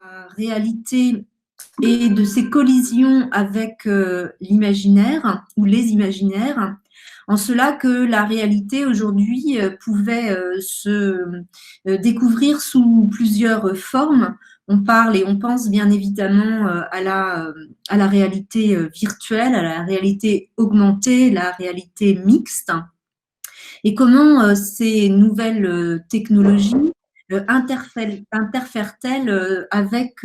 la réalité et de ses collisions avec l'imaginaire ou les imaginaires, en cela que la réalité aujourd'hui pouvait se découvrir sous plusieurs formes. On parle et on pense bien évidemment à la réalité virtuelle, à la réalité augmentée, la réalité mixte, et comment ces nouvelles technologies interfèrent-elles avec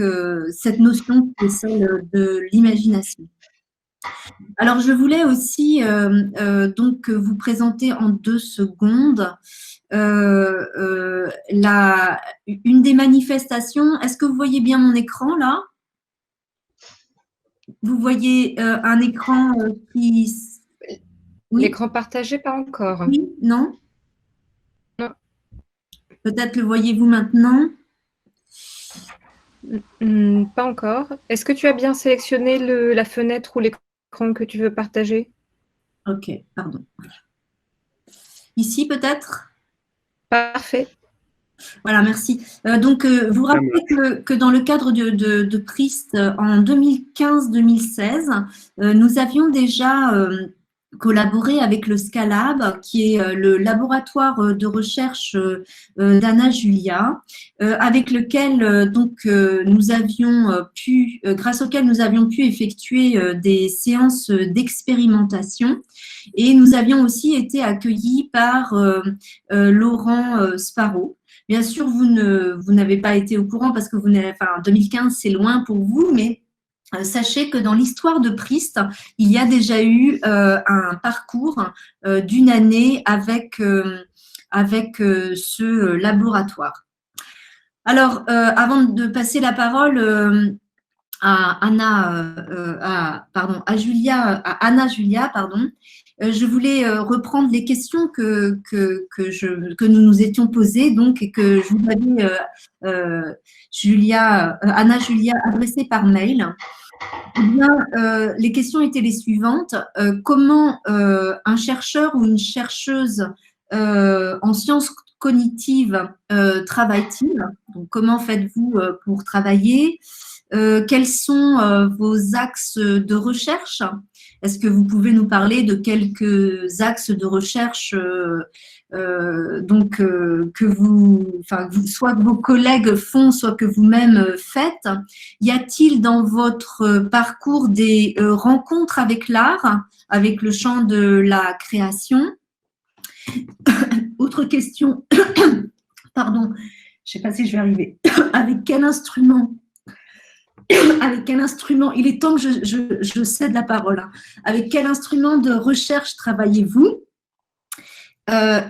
cette notion qui est celle de l'imagination. Alors, je voulais aussi donc vous présenter en 2 secondes une des manifestations. Est-ce que vous voyez bien mon écran là? Vous voyez un écran qui… Oui, L'écran partagé, pas encore. oui, non? Non. Peut-être le voyez-vous maintenant? Pas encore. Est-ce que tu as bien sélectionné la fenêtre ou l'écran que tu veux partager? Ok, pardon. Ici peut-être? Parfait. Voilà, merci. Donc, vous rappelez que dans le cadre de PRIST, en 2015-2016, nous avions déjà collaboré avec le Scalab, qui est le laboratoire de recherche d'Anna Julia, avec lequel nous avions grâce auquel nous avions pu effectuer des séances d'expérimentation, et nous avions aussi été accueillis par Laurent Sparrow. Bien sûr, vous n'avez pas été au courant parce que 2015, c'est loin pour vous, mais sachez que dans l'histoire de Priest, il y a déjà eu un parcours d'une année avec ce laboratoire. Alors, avant de passer la parole à Anna Julia, pardon, je voulais reprendre les questions que nous nous étions posées, donc, et que je vous avais, Anna Julia, adressées par mail. Eh bien, les questions étaient les suivantes. Comment un chercheur ou une chercheuse en sciences cognitives travaille-t-il? Donc, comment faites-vous pour travailler? Quels sont vos axes de recherche? Est-ce que vous pouvez nous parler de quelques axes de recherche soit que vos collègues font, soit que vous-même faites? Y a-t-il dans votre parcours des rencontres avec l'art, avec le champ de la création? Autre question, pardon, je ne sais pas si je vais arriver. Avec quel instrument il est temps que je cède la parole, hein. Avec quel instrument de recherche travaillez-vous?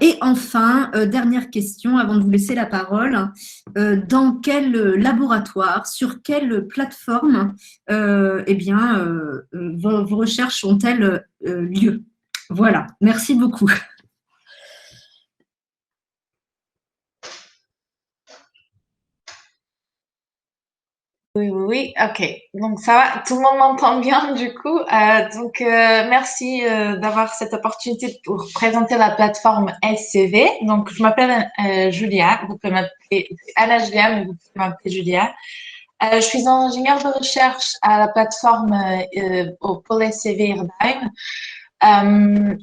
Et enfin, dernière question avant de vous laisser la parole, dans quel laboratoire, sur quelle plateforme vos recherches ont-elles lieu? Voilà, merci beaucoup. Oui, oui, oui, ok. Donc ça va, tout le monde m'entend bien du coup. Merci d'avoir cette opportunité pour présenter la plateforme SCV. Donc je m'appelle Julia, vous pouvez m'appeler Anna Julia, mais vous pouvez m'appeler Julia. Je suis ingénieure de recherche à la plateforme au pôle SCV Irvine.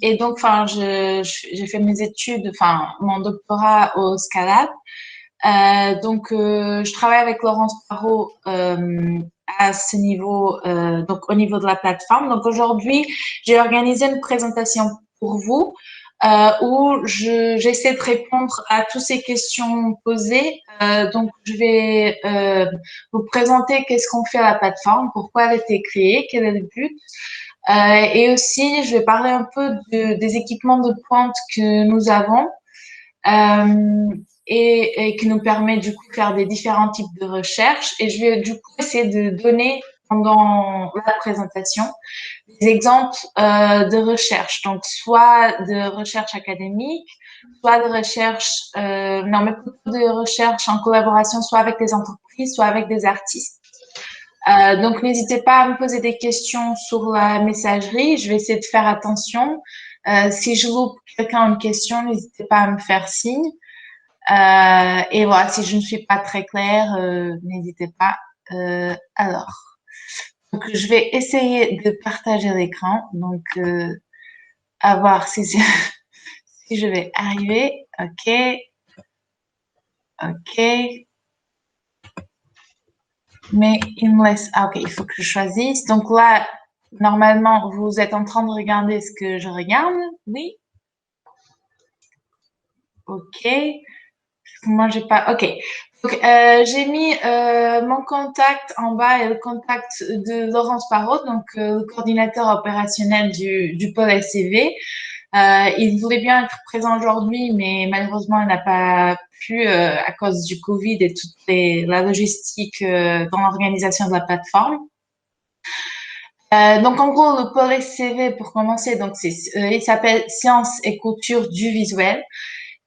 Et donc, j'ai fait mes études, mon doctorat au Scalab. Je travaille avec Laurence Parot à ce niveau, donc au niveau de la plateforme. Donc aujourd'hui, j'ai organisé une présentation pour vous où j'essaie de répondre à toutes ces questions posées. Donc je vais vous présenter qu'est-ce qu'on fait à la plateforme, pourquoi elle a été créée, quel est le but. Et aussi, je vais parler un peu des équipements de pointe que nous avons. Et qui nous permet du coup de faire des différents types de recherches. Et je vais du coup essayer de donner pendant la présentation des exemples de recherche. Donc soit de recherche académique, soit de recherche, mais plutôt de recherche en collaboration soit avec des entreprises, soit avec des artistes. Donc n'hésitez pas à me poser des questions sur la messagerie. Je vais essayer de faire attention. Si je loupe quelqu'un une question, n'hésitez pas à me faire signe. Et voilà, si je ne suis pas très claire, n'hésitez pas. Alors, donc, je vais essayer de partager l'écran. Donc, à voir si, si je vais arriver. OK. OK. Mais il me laisse. Ah, OK, il faut que je choisisse. Donc là, normalement, vous êtes en train de regarder ce que je regarde. Oui. OK. Moi, j'ai pas. OK. Donc, j'ai mis mon contact en bas et le contact de Laurence Parot, donc le coordinateur opérationnel du pôle SCV. Il voulait bien être présent aujourd'hui, mais malheureusement, il n'a pas pu à cause du Covid et toute la logistique dans l'organisation de la plateforme. Donc, en gros, le pôle SCV, pour commencer, donc il s'appelle Sciences et Couture du visuel.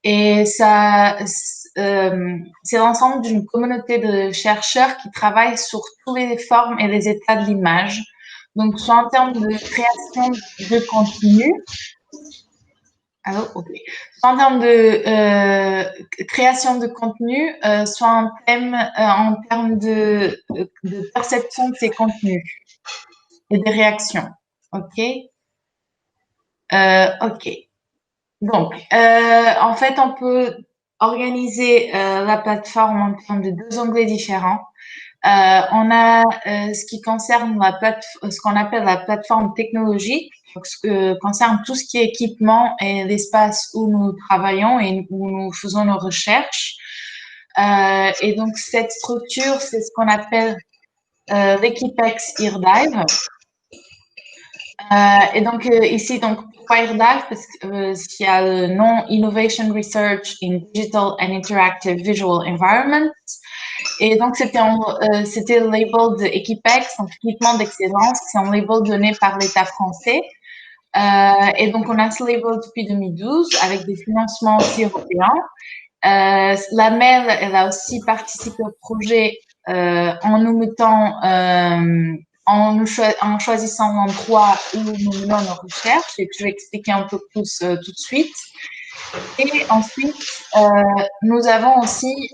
Et ça, c'est l'ensemble d'une communauté de chercheurs qui travaillent sur toutes les formes et les états de l'image. Donc, soit en termes de création de contenu, alors, ok. Soit en termes de création de contenu, soit en termes de perception de ces contenus et des réactions. Ok. Ok. Donc, en fait, on peut organiser la plateforme en termes de deux onglets différents. On a ce qui concerne ce qu'on appelle la plateforme technologique, donc ce que concerne tout ce qui est équipement et l'espace où nous travaillons et où nous faisons nos recherches. Et donc, cette structure, c'est ce qu'on appelle l'Equipex IRDive. Et donc, ici, donc, pourquoi IRDive? Parce qu'il y a le nom Innovation Research in Digital and Interactive Visual Environments. Et donc, c'était le label de Equipex, donc équipement d'excellence. C'est un label donné par l'État français. Et donc, on a ce label depuis 2012 avec des financements aussi européens. La MEL, elle a aussi participé au projet en nous mettant, en choisissant l'endroit où nous menons nos recherches, et que je vais expliquer un peu plus tout de suite. Et ensuite, nous avons aussi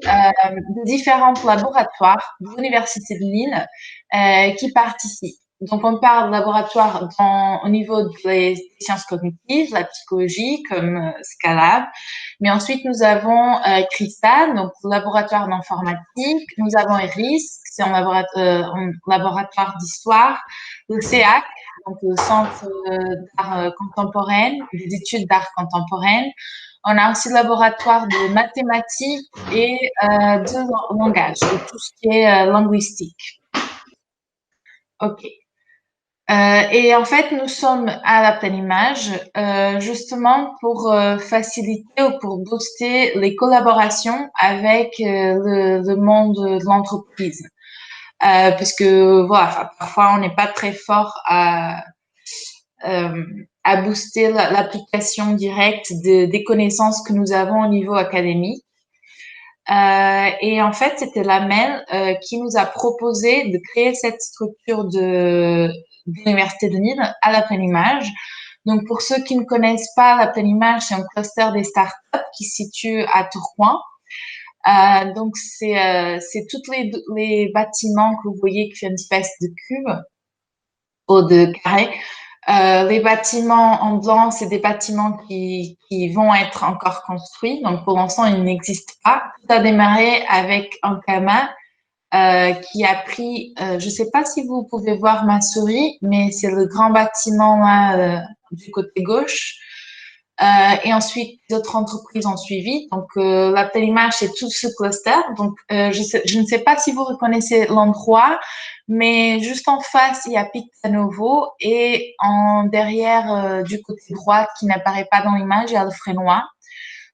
différents laboratoires de l'Université de Lille qui participent. Donc, on parle de laboratoires au niveau des sciences cognitives, la psychologie, comme Scalab. Mais ensuite, nous avons CRISTAL, donc le laboratoire d'informatique. Nous avons ERIS, c'est un laboratoire d'histoire. Le CEAC, donc le Centre d'art contemporain, des études d'art contemporain. On a aussi le laboratoire de mathématiques et de langage, de tout ce qui est linguistique. OK. Et en fait, nous sommes à la Pleine Image justement pour faciliter ou pour booster les collaborations avec le monde de l'entreprise. Parce que voilà, parfois on n'est pas très fort à booster l'application directe des connaissances que nous avons au niveau académique. Et en fait, c'était la MEL qui nous a proposé de créer cette structure de l'Université de Lille à la Pleine Image. Donc, pour ceux qui ne connaissent pas la Pleine Image, c'est un cluster des startups qui se situe à Tourcoing. Donc, c'est tous les bâtiments que vous voyez qui font une espèce de cube ou de carré. Les bâtiments en blanc, c'est des bâtiments qui vont être encore construits. Donc, pour l'instant, ils n'existent pas. Tout a démarré avec un Kama qui a pris, je ne sais pas si vous pouvez voir ma souris, mais c'est le grand bâtiment là du côté gauche. Et ensuite, d'autres entreprises ont suivi. Donc, la Pleine Image, c'est tout ce cluster. Donc, je ne sais pas si vous reconnaissez l'endroit, mais juste en face, il y a Pictanovo et derrière, du côté droit, qui n'apparaît pas dans l'image, il y a le Frénois.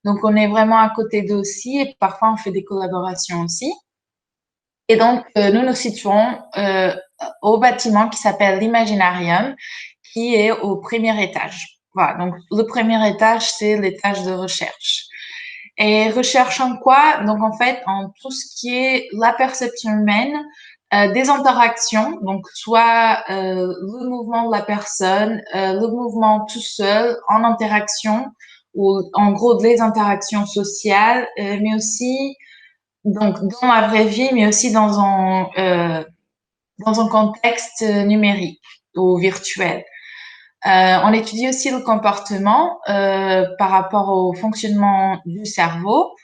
Donc, on est vraiment à côté d'eux aussi et parfois, on fait des collaborations aussi. Et donc, nous nous situons au bâtiment qui s'appelle l'Imaginarium, qui est au premier étage. Voilà, donc le premier étage, c'est l'étage de recherche. Et recherche en quoi? Donc, en fait, en tout ce qui est la perception humaine, des interactions, donc soit le mouvement de la personne, le mouvement tout seul en interaction, ou en gros des interactions sociales, mais aussi donc dans la vraie vie, mais aussi dans un contexte numérique ou virtuel. On étudie aussi le comportement par rapport au fonctionnement du cerveau,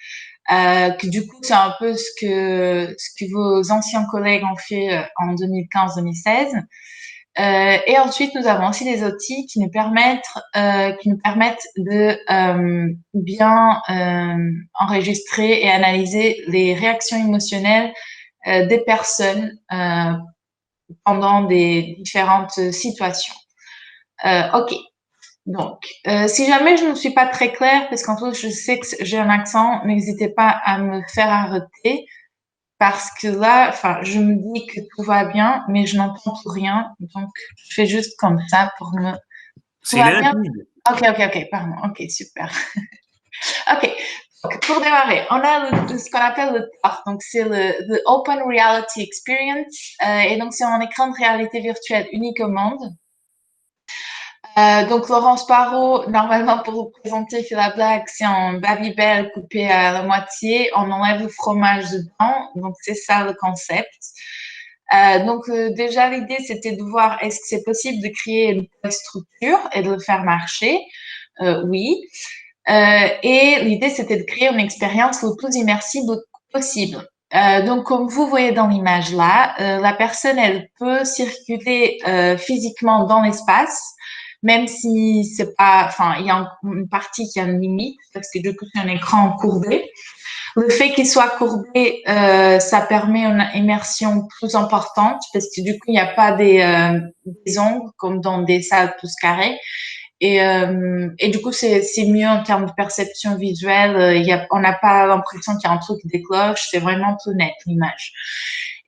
que du coup, c'est un peu ce que vos anciens collègues ont fait en 2015-2016. Et ensuite, nous avons aussi des outils qui nous permettent de bien enregistrer et analyser les réactions émotionnelles des personnes pendant des différentes situations. Ok. Donc, si jamais je ne suis pas très claire, parce qu'en plus je sais que j'ai un accent, n'hésitez pas à me faire arrêter, parce que là, enfin, je me dis que tout va bien, mais je n'entends plus rien, donc je fais juste comme ça pour me. Tout C'est va bien? limpide. Ok, pardon. Ok, super. Ok. Donc, pour démarrer, on a ce qu'on appelle le TOR, donc c'est le Open Reality Experience, et donc c'est un écran de réalité virtuelle unique au monde. Donc Laurence Parot, normalement pour vous présenter, fait la blague, c'est un Babybel coupé à la moitié, on enlève le fromage dedans, donc c'est ça le concept. Donc déjà l'idée c'était de voir est-ce que c'est possible de créer une telle structure et de le faire marcher. Oui. Et l'idée c'était de créer une expérience le plus immersive possible. Donc comme vous voyez dans l'image là, la personne elle peut circuler physiquement dans l'espace, même si c'est pas, enfin, il y a une partie qui a une limite parce que du coup c'est un écran courbé. Le fait qu'il soit courbé, ça permet une immersion plus importante parce que du coup il n'y a pas des ongles comme dans des salles plus carrées. Et du coup c'est mieux en termes de perception visuelle. On n'a pas l'impression qu'il y a un truc qui décloche. C'est vraiment plus net l'image.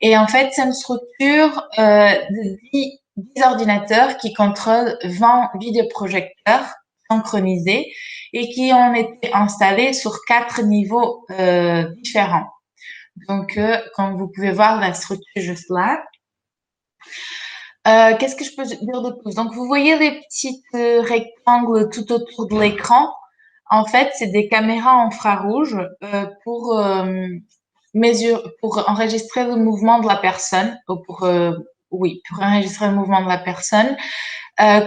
Et en fait c'est une structure de 10 ordinateurs qui contrôlent 20 vidéoprojecteurs synchronisés et qui ont été installés sur 4 niveaux différents. Donc, comme vous pouvez voir la structure juste là. Qu'est-ce que je peux dire de plus? Donc, vous voyez les petits rectangles tout autour de l'écran. En fait, c'est des caméras infrarouges pour enregistrer le mouvement de la personne, pour enregistrer le mouvement de la personne.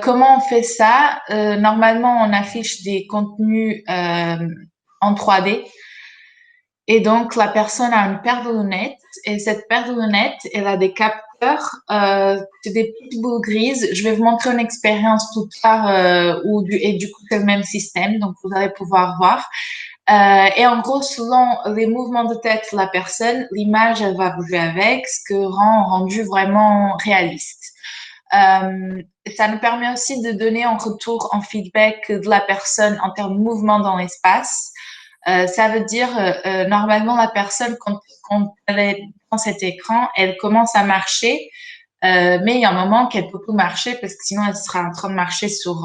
Comment on fait ça? Normalement, on affiche des contenus en 3D. Et donc, la personne a une paire de lunettes. Et cette paire de lunettes, elle a des capteurs, c'est des petites boules grises. Je vais vous montrer une expérience plus tard et du coup, c'est le même système. Donc, vous allez pouvoir voir. Et en gros, selon les mouvements de tête de la personne, l'image, elle va bouger avec, ce que rend rendu vraiment réaliste. Ça nous permet aussi de donner en retour, en feedback de la personne en termes de mouvement dans l'espace. Ça veut dire, normalement, la personne, quand elle est dans cet écran, elle commence à marcher, mais il y a un moment qu'elle peut plus marcher parce que sinon, elle sera en train de marcher sur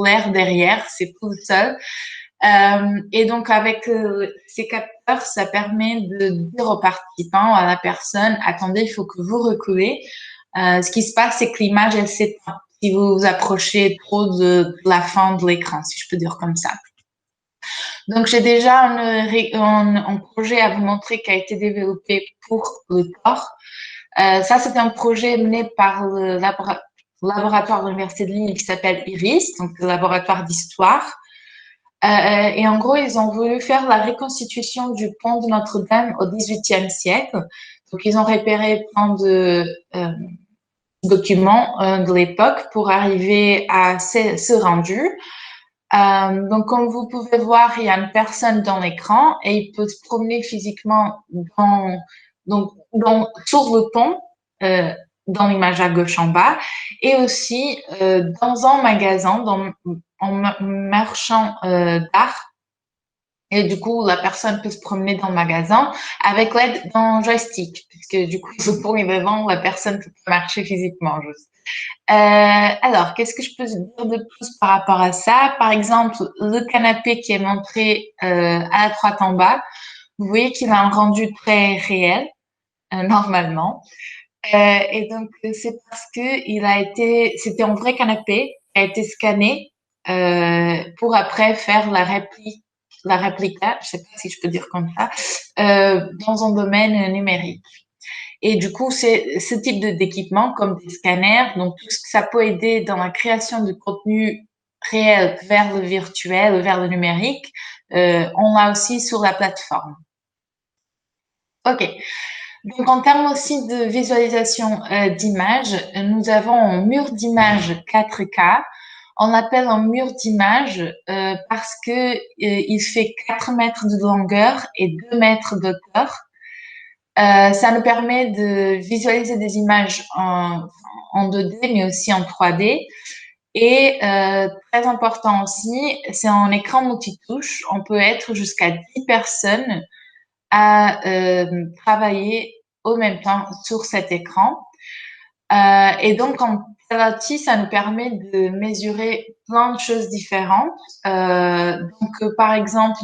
l'air derrière, c'est tout seul. Et donc, avec ces capteurs, ça permet de dire aux participants, à la personne, attendez, il faut que vous reculez. Ce qui se passe, c'est que l'image, elle s'éteint si vous vous approchez trop de la fin de l'écran, si je peux dire comme ça. Donc, j'ai déjà un projet à vous montrer qui a été développé pour le TOR. Ça, c'est un projet mené par le laboratoire de l'Université de Lille qui s'appelle IRIS, donc le laboratoire d'histoire. Et en gros, ils ont voulu faire la reconstitution du pont de Notre-Dame au XVIIIe siècle. Donc, ils ont repéré plein de documents de l'époque pour arriver à ce rendu. Donc, comme vous pouvez voir, il y a une personne dans l'écran et il peut se promener physiquement sur le pont, dans l'image à gauche en bas, et aussi dans un magasin, en marchand d'art. Et du coup, la personne peut se promener dans le magasin avec l'aide d'un joystick, puisque du coup, le pont est devant, la personne peut pas marcher physiquement juste. Alors, qu'est-ce que je peux dire de plus par rapport à ça? Par exemple, le canapé qui est montré à la droite en bas, vous voyez qu'il a un rendu très réel, normalement. Et donc, c'est parce que c'était un vrai canapé qui a été scanné pour après faire la réplique la réplica, je sais pas si je peux dire comme ça, dans un domaine numérique. Et du coup, c'est ce type d'équipement, comme des scanners, donc tout ce que ça peut aider dans la création de contenu réel vers le virtuel, vers le numérique, on l'a aussi sur la plateforme. OK. Donc, en termes aussi de visualisation d'images, nous avons un mur d'images 4K. On l'appelle un mur d'images parce que il fait 4 mètres de longueur et 2 mètres d'auteur. Ça nous permet de visualiser des images en 2D, mais aussi en 3D. Et très important aussi, c'est un écran multitouche. On peut être jusqu'à 10 personnes à travailler au même temps sur cet écran. Et donc, en outil, ça nous permet de mesurer plein de choses différentes. Par exemple,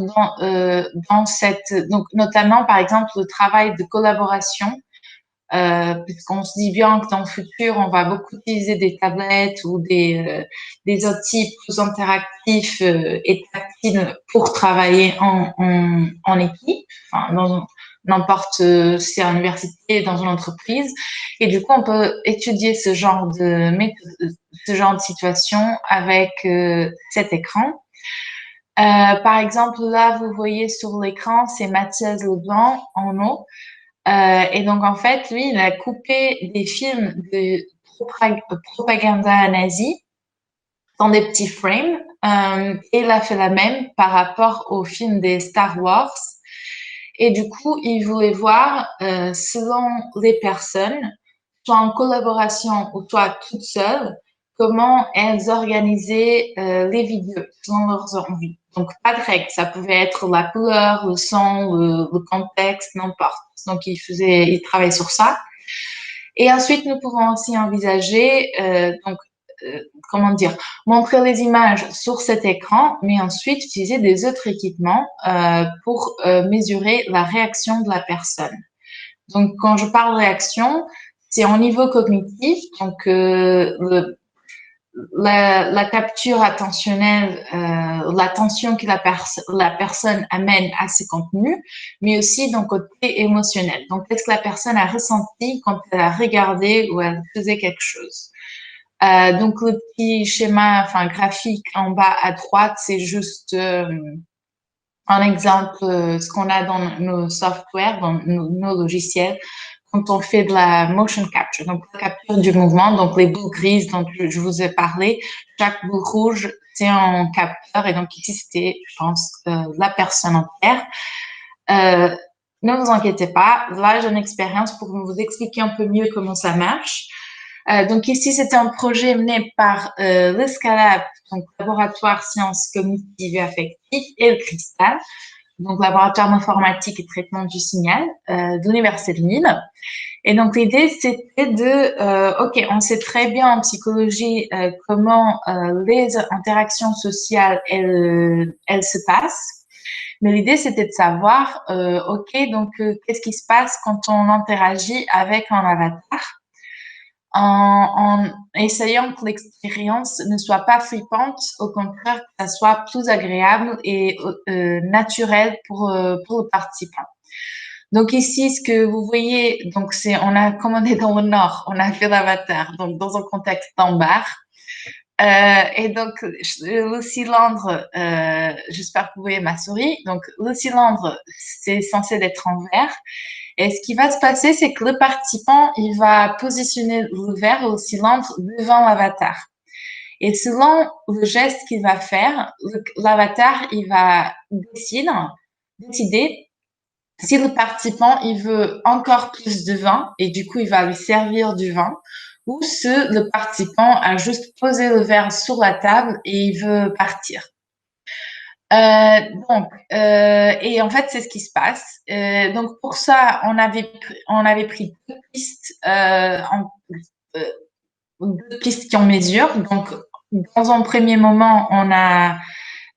donc notamment, par exemple, le travail de collaboration, puisqu'on se dit bien que dans le futur, on va beaucoup utiliser des tablettes ou des outils plus interactifs et tactiles pour travailler en équipe, enfin, dans n'importe si c'est à l'université, dans une entreprise. Et du coup, on peut étudier ce genre de situation avec cet écran. Par exemple, là, vous voyez sur l'écran, c'est Mathias Leblanc en haut. Et donc, en fait, lui, il a coupé des films de propagande nazie dans des petits frames. Et il a fait la même par rapport aux films des Star Wars. Et du coup, il voulait voir, selon les personnes, soit en collaboration ou soit toutes seules, comment elles organisaient les vidéos selon leurs envies. Donc, pas de règles. Ça pouvait être la couleur, le son, le contexte, n'importe. Donc, il travaillait sur ça. Et ensuite, nous pouvons aussi envisager, montrer les images sur cet écran, mais ensuite utiliser des autres équipements pour mesurer la réaction de la personne. Donc, quand je parle réaction, c'est au niveau cognitif, donc la capture attentionnelle, l'attention que la personne amène à ses contenus, mais aussi d'un côté émotionnel. Donc, qu'est-ce que la personne a ressenti quand elle a regardé ou elle faisait quelque chose. Donc, le petit schéma, graphique en bas à droite, c'est juste un exemple, ce qu'on a dans nos softwares, dans nos logiciels, quand on fait de la motion capture, donc la capture du mouvement, donc les boules grises dont je vous ai parlé, chaque boule rouge, c'est un capteur, et donc ici, c'était, je pense, la personne entière. Ne vous inquiétez pas, là, j'ai une expérience pour vous expliquer un peu mieux comment ça marche. Donc ici, c'était un projet mené par le Scalab, donc laboratoire sciences cognitives et affectives, et le Cristal, donc laboratoire d'informatique et traitement du signal de l'Université de Lille. Et donc l'idée, c'était OK, on sait très bien en psychologie comment les interactions sociales, elles se passent. Mais l'idée, c'était de savoir, OK, donc qu'est-ce qui se passe quand on interagit avec un avatar en essayant que l'expérience ne soit pas flippante, au contraire, que ça soit plus agréable et naturel pour le participant. Donc ici, ce que vous voyez, donc on a commandé dans le Nord, on a fait l'avatar, donc dans un contexte en bar. Et donc le cylindre, j'espère que vous voyez ma souris. Donc le cylindre, c'est censé être en vert. Et ce qui va se passer, c'est que le participant, il va positionner le verre ou le cylindre devant l'avatar. Et selon le geste qu'il va faire, l'avatar, il va décider si le participant, il veut encore plus de vin, et du coup, il va lui servir du vin, ou si le participant a juste posé le verre sur la table et il veut partir. Et en fait, c'est ce qui se passe. Donc, pour ça, on avait pris deux pistes, deux pistes qui en mesurent. Donc, dans un premier moment, on a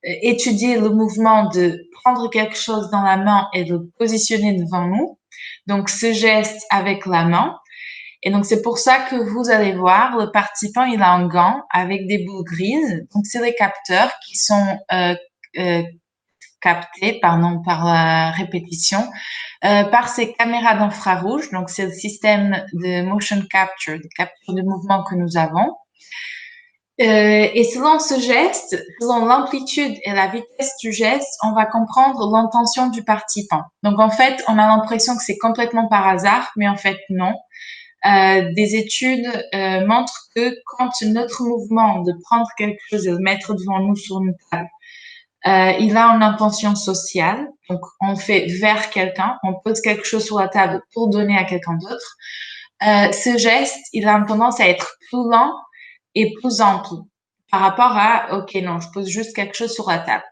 étudié le mouvement de prendre quelque chose dans la main et de le positionner devant nous. Donc, ce geste avec la main. Et donc, c'est pour ça que vous allez voir, le participant, il a un gant avec des boules grises. Donc, c'est les capteurs qui sont captés, pardon, par la répétition, par ces caméras d'infrarouge. Donc, c'est le système de motion capture, de capture de mouvement que nous avons. Et selon ce geste, selon l'amplitude et la vitesse du geste, on va comprendre l'intention du participant. Donc, en fait, on a l'impression que c'est complètement par hasard, mais en fait, non. Des études montrent que quand notre mouvement de prendre quelque chose et le mettre devant nous sur une table, il a une intention sociale. Donc, on fait vers quelqu'un, on pose quelque chose sur la table pour donner à quelqu'un d'autre. Ce geste, il a une tendance à être plus lent et plus ample par rapport à, OK, non, je pose juste quelque chose sur la table.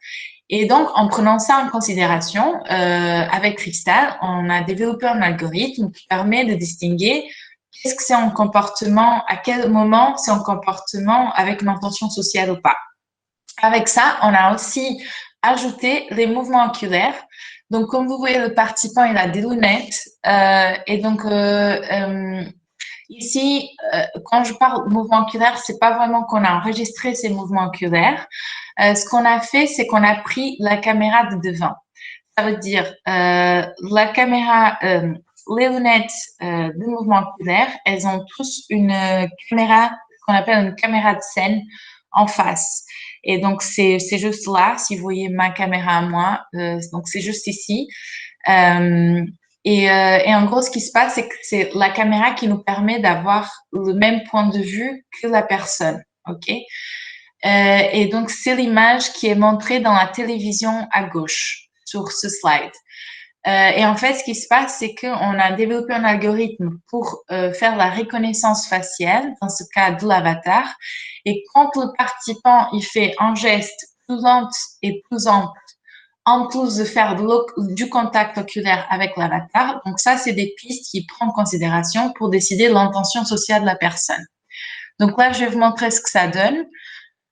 Et donc, en prenant ça en considération, avec Crystal, on a développé un algorithme qui permet de distinguer qu'est-ce que c'est un comportement, à quel moment c'est un comportement avec une intention sociale ou pas. Avec ça, on a aussi ajouté les mouvements oculaires. Donc, comme vous voyez, le participant, il a des lunettes. Et donc, ici, quand je parle de mouvement oculaire, c'est pas vraiment qu'on a enregistré ces mouvements oculaires. Ce qu'on a fait, c'est qu'on a pris la caméra de devant. Ça veut dire la caméra, les lunettes de mouvement oculaire, elles ont tous une caméra, ce qu'on appelle une caméra de scène en face. Et donc, c'est juste là, si vous voyez ma caméra à moi, donc c'est juste ici. Et en gros, ce qui se passe, c'est que c'est la caméra qui nous permet d'avoir le même point de vue que la personne. OK? Et donc, c'est l'image qui est montrée dans la télévision à gauche sur ce slide. Et en fait, ce qui se passe, c'est qu'on a développé un algorithme pour faire la reconnaissance faciale, dans ce cas de l'avatar. Et quand le participant il fait un geste plus lent et plus ample, en plus de faire du contact oculaire avec l'avatar, donc ça, c'est des pistes qu'il prend en considération pour décider de l'intention sociale de la personne. Donc là, je vais vous montrer ce que ça donne.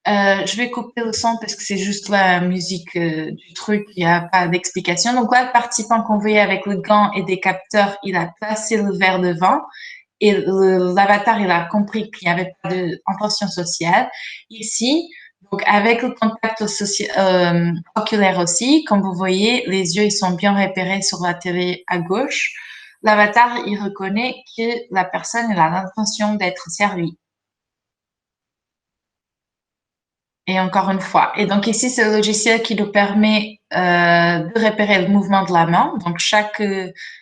Je vais couper le son parce que c'est juste la musique du truc, il n'y a pas d'explication. Donc là, le participant qu'on voyait avec le gant et des capteurs, il a placé le verre devant et l'avatar, il a compris qu'il n'y avait pas d'intention sociale. Ici, donc avec le contact oculaire aussi, comme vous voyez, les yeux ils sont bien repérés sur la télé à gauche. L'avatar, il reconnaît que la personne elle a l'intention d'être servie. Et encore une fois. Et donc ici, c'est le logiciel qui nous permet de repérer le mouvement de la main. Donc chaque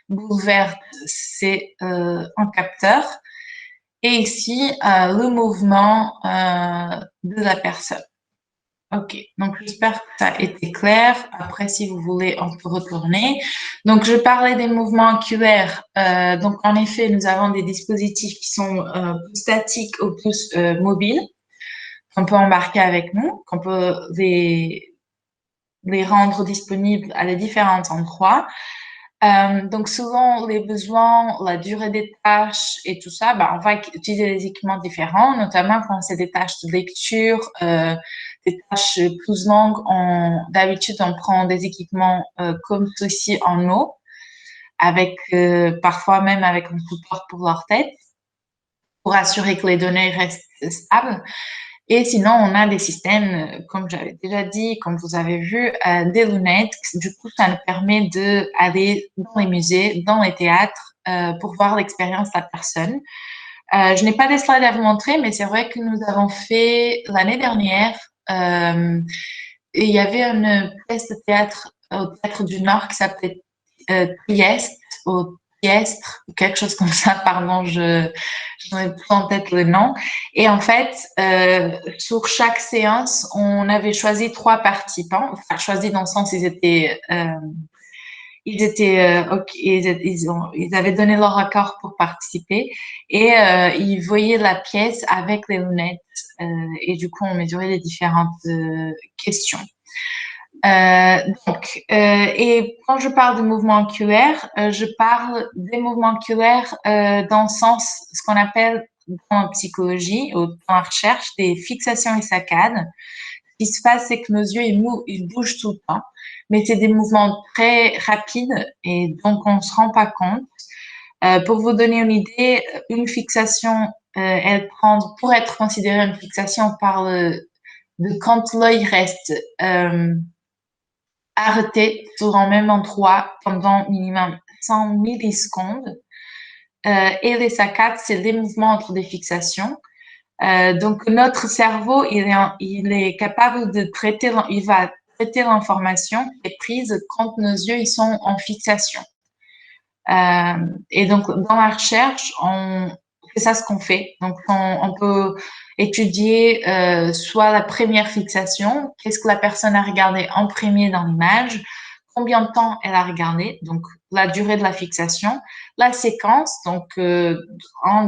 boule verte, c'est un capteur. Et ici, le mouvement de la personne. OK. Donc j'espère que ça a été clair. Après, si vous voulez, on peut retourner. Donc je parlais des mouvements oculaires. Donc en effet, nous avons des dispositifs qui sont plus statiques ou plus mobiles, qu'on peut embarquer avec nous, qu'on peut les rendre disponibles à les différents endroits. Donc, selon les besoins, la durée des tâches et tout ça, on va utiliser des équipements différents, notamment quand c'est des tâches de lecture, des tâches plus longues. D'habitude, on prend des équipements comme ceci en eau, avec parfois même avec un support pour leur tête, pour assurer que les données restent stables. Et sinon, on a des systèmes, comme j'avais déjà dit, comme vous avez vu, des lunettes. Du coup, ça nous permet d'aller dans les musées, dans les théâtres, pour voir l'expérience de la personne. Je n'ai pas des slides à vous montrer, mais c'est vrai que nous avons fait l'année dernière, et il y avait une pièce de théâtre au Théâtre du Nord qui s'appelait Trieste, au Triestre, ou quelque chose comme ça, pardon, je n'ai pas en tête le nom. Et en fait, sur chaque séance, on avait choisi 3 participants, enfin choisi dans le sens ils ils avaient donné leur accord pour participer et ils voyaient la pièce avec les lunettes et du coup on mesurait les différentes questions. Et quand je parle de mouvements oculaires, je parle des mouvements oculaires dans le sens, ce qu'on appelle en psychologie ou dans la recherche, des fixations et saccades. Ce qui se passe, c'est que nos yeux, ils bougent tout le temps, mais c'est des mouvements très rapides et donc on ne se rend pas compte. Pour vous donner une idée, une fixation, pour être considérée une fixation, on parle de quand l'œil reste arrêter sur un même endroit pendant minimum 100 millisecondes. Et les saccades, c'est les mouvements entre des fixations. Donc, notre cerveau, il est capable de traiter, il va traiter l'information qui est prise quand nos yeux ils sont en fixation. Et donc, dans la recherche, c'est ça ce qu'on fait. Donc, on peut étudier soit la première fixation, qu'est-ce que la personne a regardé en premier dans l'image, combien de temps elle a regardé, donc la durée de la fixation, la séquence, donc 1,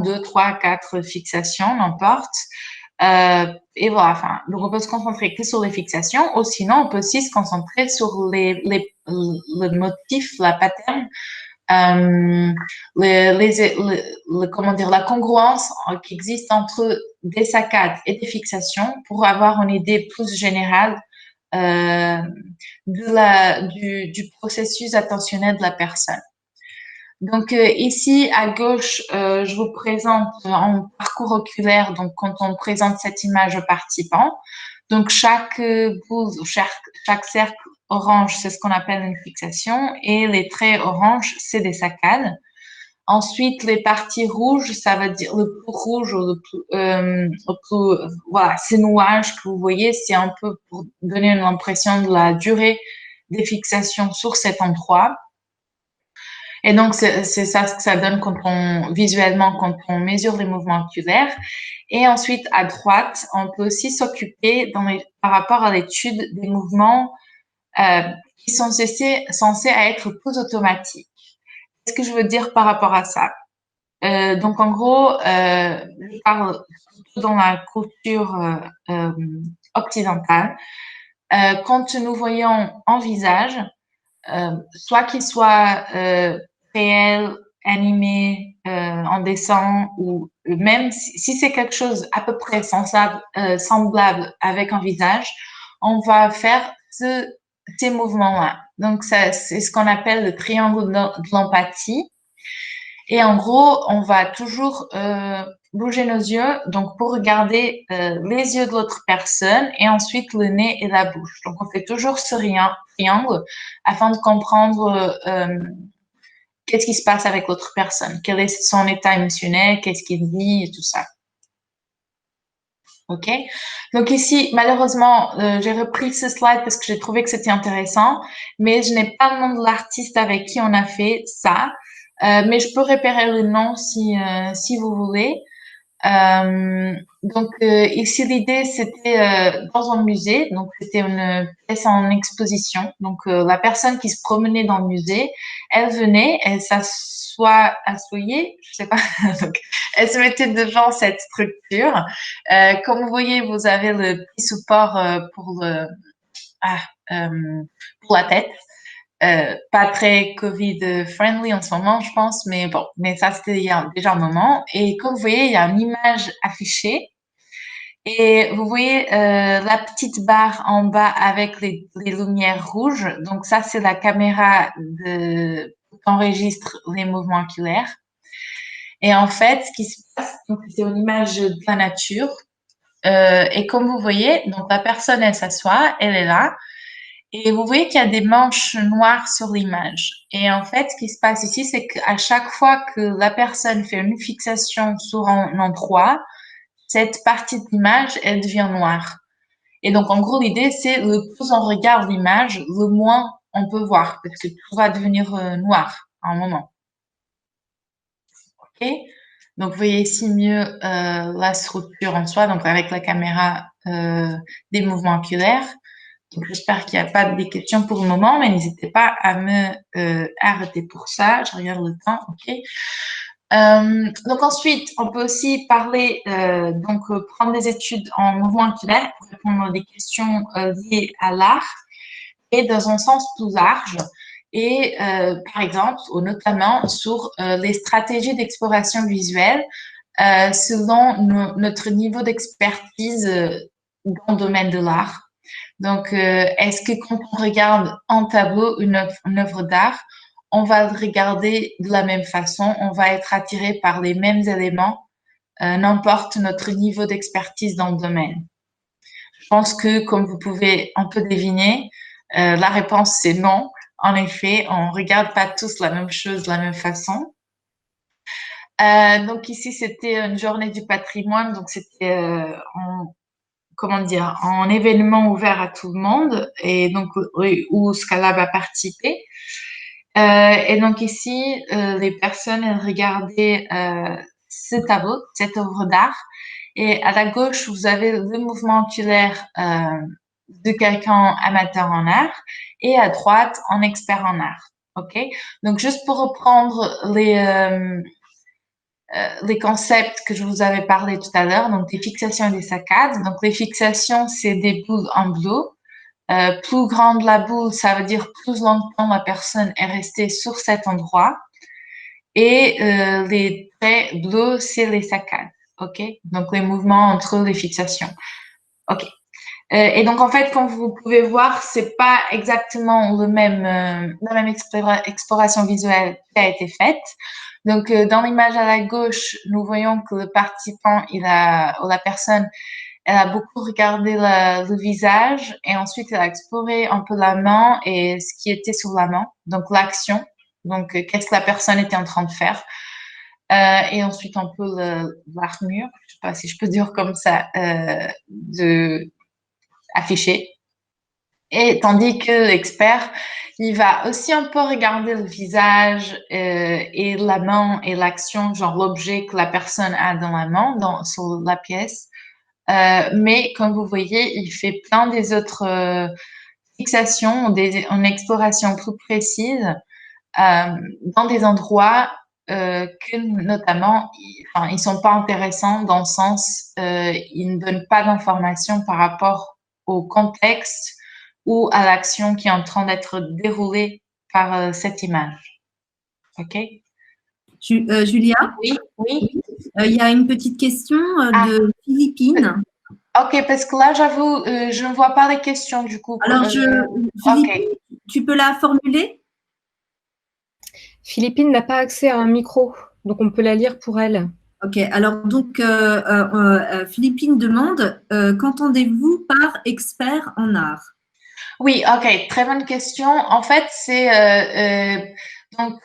2, 3, 4 fixations, n'importe. Et voilà, enfin, donc on peut se concentrer que sur les fixations, ou sinon on peut aussi se concentrer sur le motif, la pattern, comment dire, la congruence qui existe entre des saccades et des fixations pour avoir une idée plus générale du processus attentionnel de la personne. Donc ici à gauche, je vous présente en parcours oculaire, donc quand on présente cette image aux participants. Donc chaque boule, chaque cercle orange, c'est ce qu'on appelle une fixation, et les traits orange, c'est des saccades. Ensuite, les parties rouges, ça veut dire le plus rouge ou voilà, ces nuages que vous voyez, c'est un peu pour donner l'impression de la durée des fixations sur cet endroit. Et donc, c'est ça ce que ça donne visuellement, quand on mesure les mouvements oculaires. Et ensuite, à droite, on peut aussi s'occuper par rapport à l'étude des mouvements qui sont censés être plus automatiques. Qu'est-ce que je veux dire par rapport à ça? Donc, en gros, je parle surtout dans la culture occidentale. Quand nous voyons un visage, soit qu'il soit réel, animé, en dessin, ou même si c'est quelque chose à peu près semblable avec un visage, on va faire ces mouvements-là. Donc, c'est ce qu'on appelle le triangle de l'empathie. Et en gros, on va toujours bouger nos yeux, donc pour regarder les yeux de l'autre personne, et ensuite le nez et la bouche. Donc, on fait toujours ce triangle afin de comprendre qu'est-ce qui se passe avec l'autre personne, quel est son état émotionnel, qu'est-ce qu'il dit et tout ça. OK? Donc ici, malheureusement, j'ai repris ce slide parce que j'ai trouvé que c'était intéressant, mais je n'ai pas le nom de l'artiste avec qui on a fait ça. Mais je peux repérer le nom si vous voulez. Donc ici, l'idée, c'était dans un musée. Donc, c'était une pièce en exposition. Donc, la personne qui se promenait dans le musée, elle venait, elle s'assoyait, je sais pas. Donc, elle se mettait devant cette structure. Comme vous voyez, vous avez le petit support pour la tête. Pas très Covid-friendly en ce moment, je pense, mais bon, mais ça, c'était il y a déjà un moment. Et comme vous voyez, il y a une image affichée. Et vous voyez la petite barre en bas avec les lumières rouges. Donc ça, c'est la caméra qui enregistre les mouvements oculaires. Et en fait, ce qui se passe, c'est une image de la nature. Et comme vous voyez, donc la personne, elle s'assoit, elle est là. Et vous voyez qu'il y a des manches noires sur l'image. Et en fait, ce qui se passe ici, c'est qu'à chaque fois que la personne fait une fixation sur un endroit, cette partie de l'image, elle devient noire. Et donc, en gros, l'idée, c'est le plus on regarde l'image, le moins on peut voir, parce que tout va devenir noir à un moment. OK? Donc, vous voyez ici mieux la structure en soi, donc avec la caméra des mouvements oculaires. Donc, j'espère qu'il n'y a pas de questions pour le moment, mais n'hésitez pas à me arrêter pour ça. Je regarde le temps, OK. Donc ensuite, on peut aussi parler, prendre des études en mouvement oculaire pour répondre à des questions liées à l'art et dans un sens plus large. Et par exemple, ou notamment sur les stratégies d'exploration visuelle selon notre niveau d'expertise dans le domaine de l'art. Donc, est-ce que quand on regarde un tableau, une œuvre d'art, on va le regarder de la même façon, on va être attiré par les mêmes éléments, n'importe notre niveau d'expertise dans le domaine. Je pense que, comme vous pouvez un peu deviner, La réponse, c'est non. En effet, on regarde pas tous la même chose de la même façon. Donc ici, c'était une journée du patrimoine, donc c'était comment dire, en événement ouvert à tout le monde et donc où Scalab a participé. Et donc ici, les personnes elles regardaient ce tableau, cette œuvre d'art. Et à la gauche, vous avez le mouvement oculaire de quelqu'un amateur en art et à droite, un expert en art. OK? Donc juste pour reprendre les concepts que je vous avais parlé tout à l'heure, donc des fixations et des saccades. Donc les fixations, c'est des boules en bleu. Plus grande la boule, ça veut dire plus longtemps la personne est restée sur cet endroit. Et les traits bleus, c'est les saccades. OK? Donc les mouvements entre les fixations. OK. Et donc en fait, comme vous pouvez voir, c'est pas exactement la même exploration visuelle qui a été faite. Donc dans l'image à la gauche, nous voyons que le participant, ou la personne, elle a beaucoup regardé le visage et ensuite elle a exploré un peu la main et ce qui était sur la main, donc l'action, donc qu'est-ce que la personne était en train de faire. Et ensuite un peu l'armure, je sais pas si je peux dire comme ça, de afficher. Et tandis que l'expert, il va aussi un peu regarder le visage et la main et l'action, genre l'objet que la personne a dans la main, sur la pièce. Mais comme vous voyez, il fait plein des autres fixations, une exploration plus précise dans des endroits que notamment, ils sont pas intéressants dans le sens, ils ne donnent pas d'informations par rapport au contexte ou à l'action qui est en train d'être déroulée par cette image. OK? Julia, Oui, oui. il y a une petite question de Philippine. OK, parce que là, j'avoue, je ne vois pas les questions du coup. Alors, Philippine, tu peux la formuler? Philippine n'a pas accès à un micro, donc on peut la lire pour elle. Ok, alors donc Philippine demande qu'entendez-vous par expert en art? Oui, ok, très bonne question. En fait, c'est donc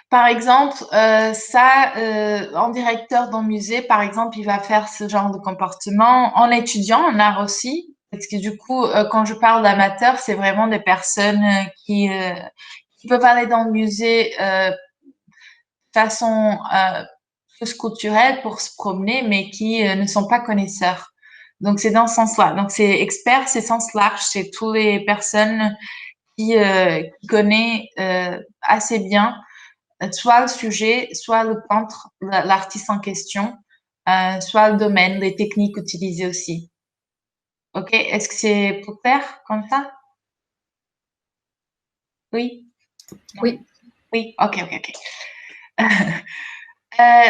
par exemple en directeur d'un musée, par exemple, il va faire ce genre de comportement. En étudiant en art aussi, parce que du coup, quand je parle d'amateurs, c'est vraiment des personnes qui peuvent aller dans le musée de façon plus culturelle pour se promener, mais qui ne sont pas connaisseurs. Donc, c'est dans ce sens-là. Donc, c'est expert, c'est sens large, c'est toutes les personnes qui connaissent assez bien soit le sujet, soit le peintre, l'artiste en question, soit le domaine, les techniques utilisées aussi. OK? Est-ce que c'est plus clair comme ça? Oui? Oui. Oui, ok, ok, ok.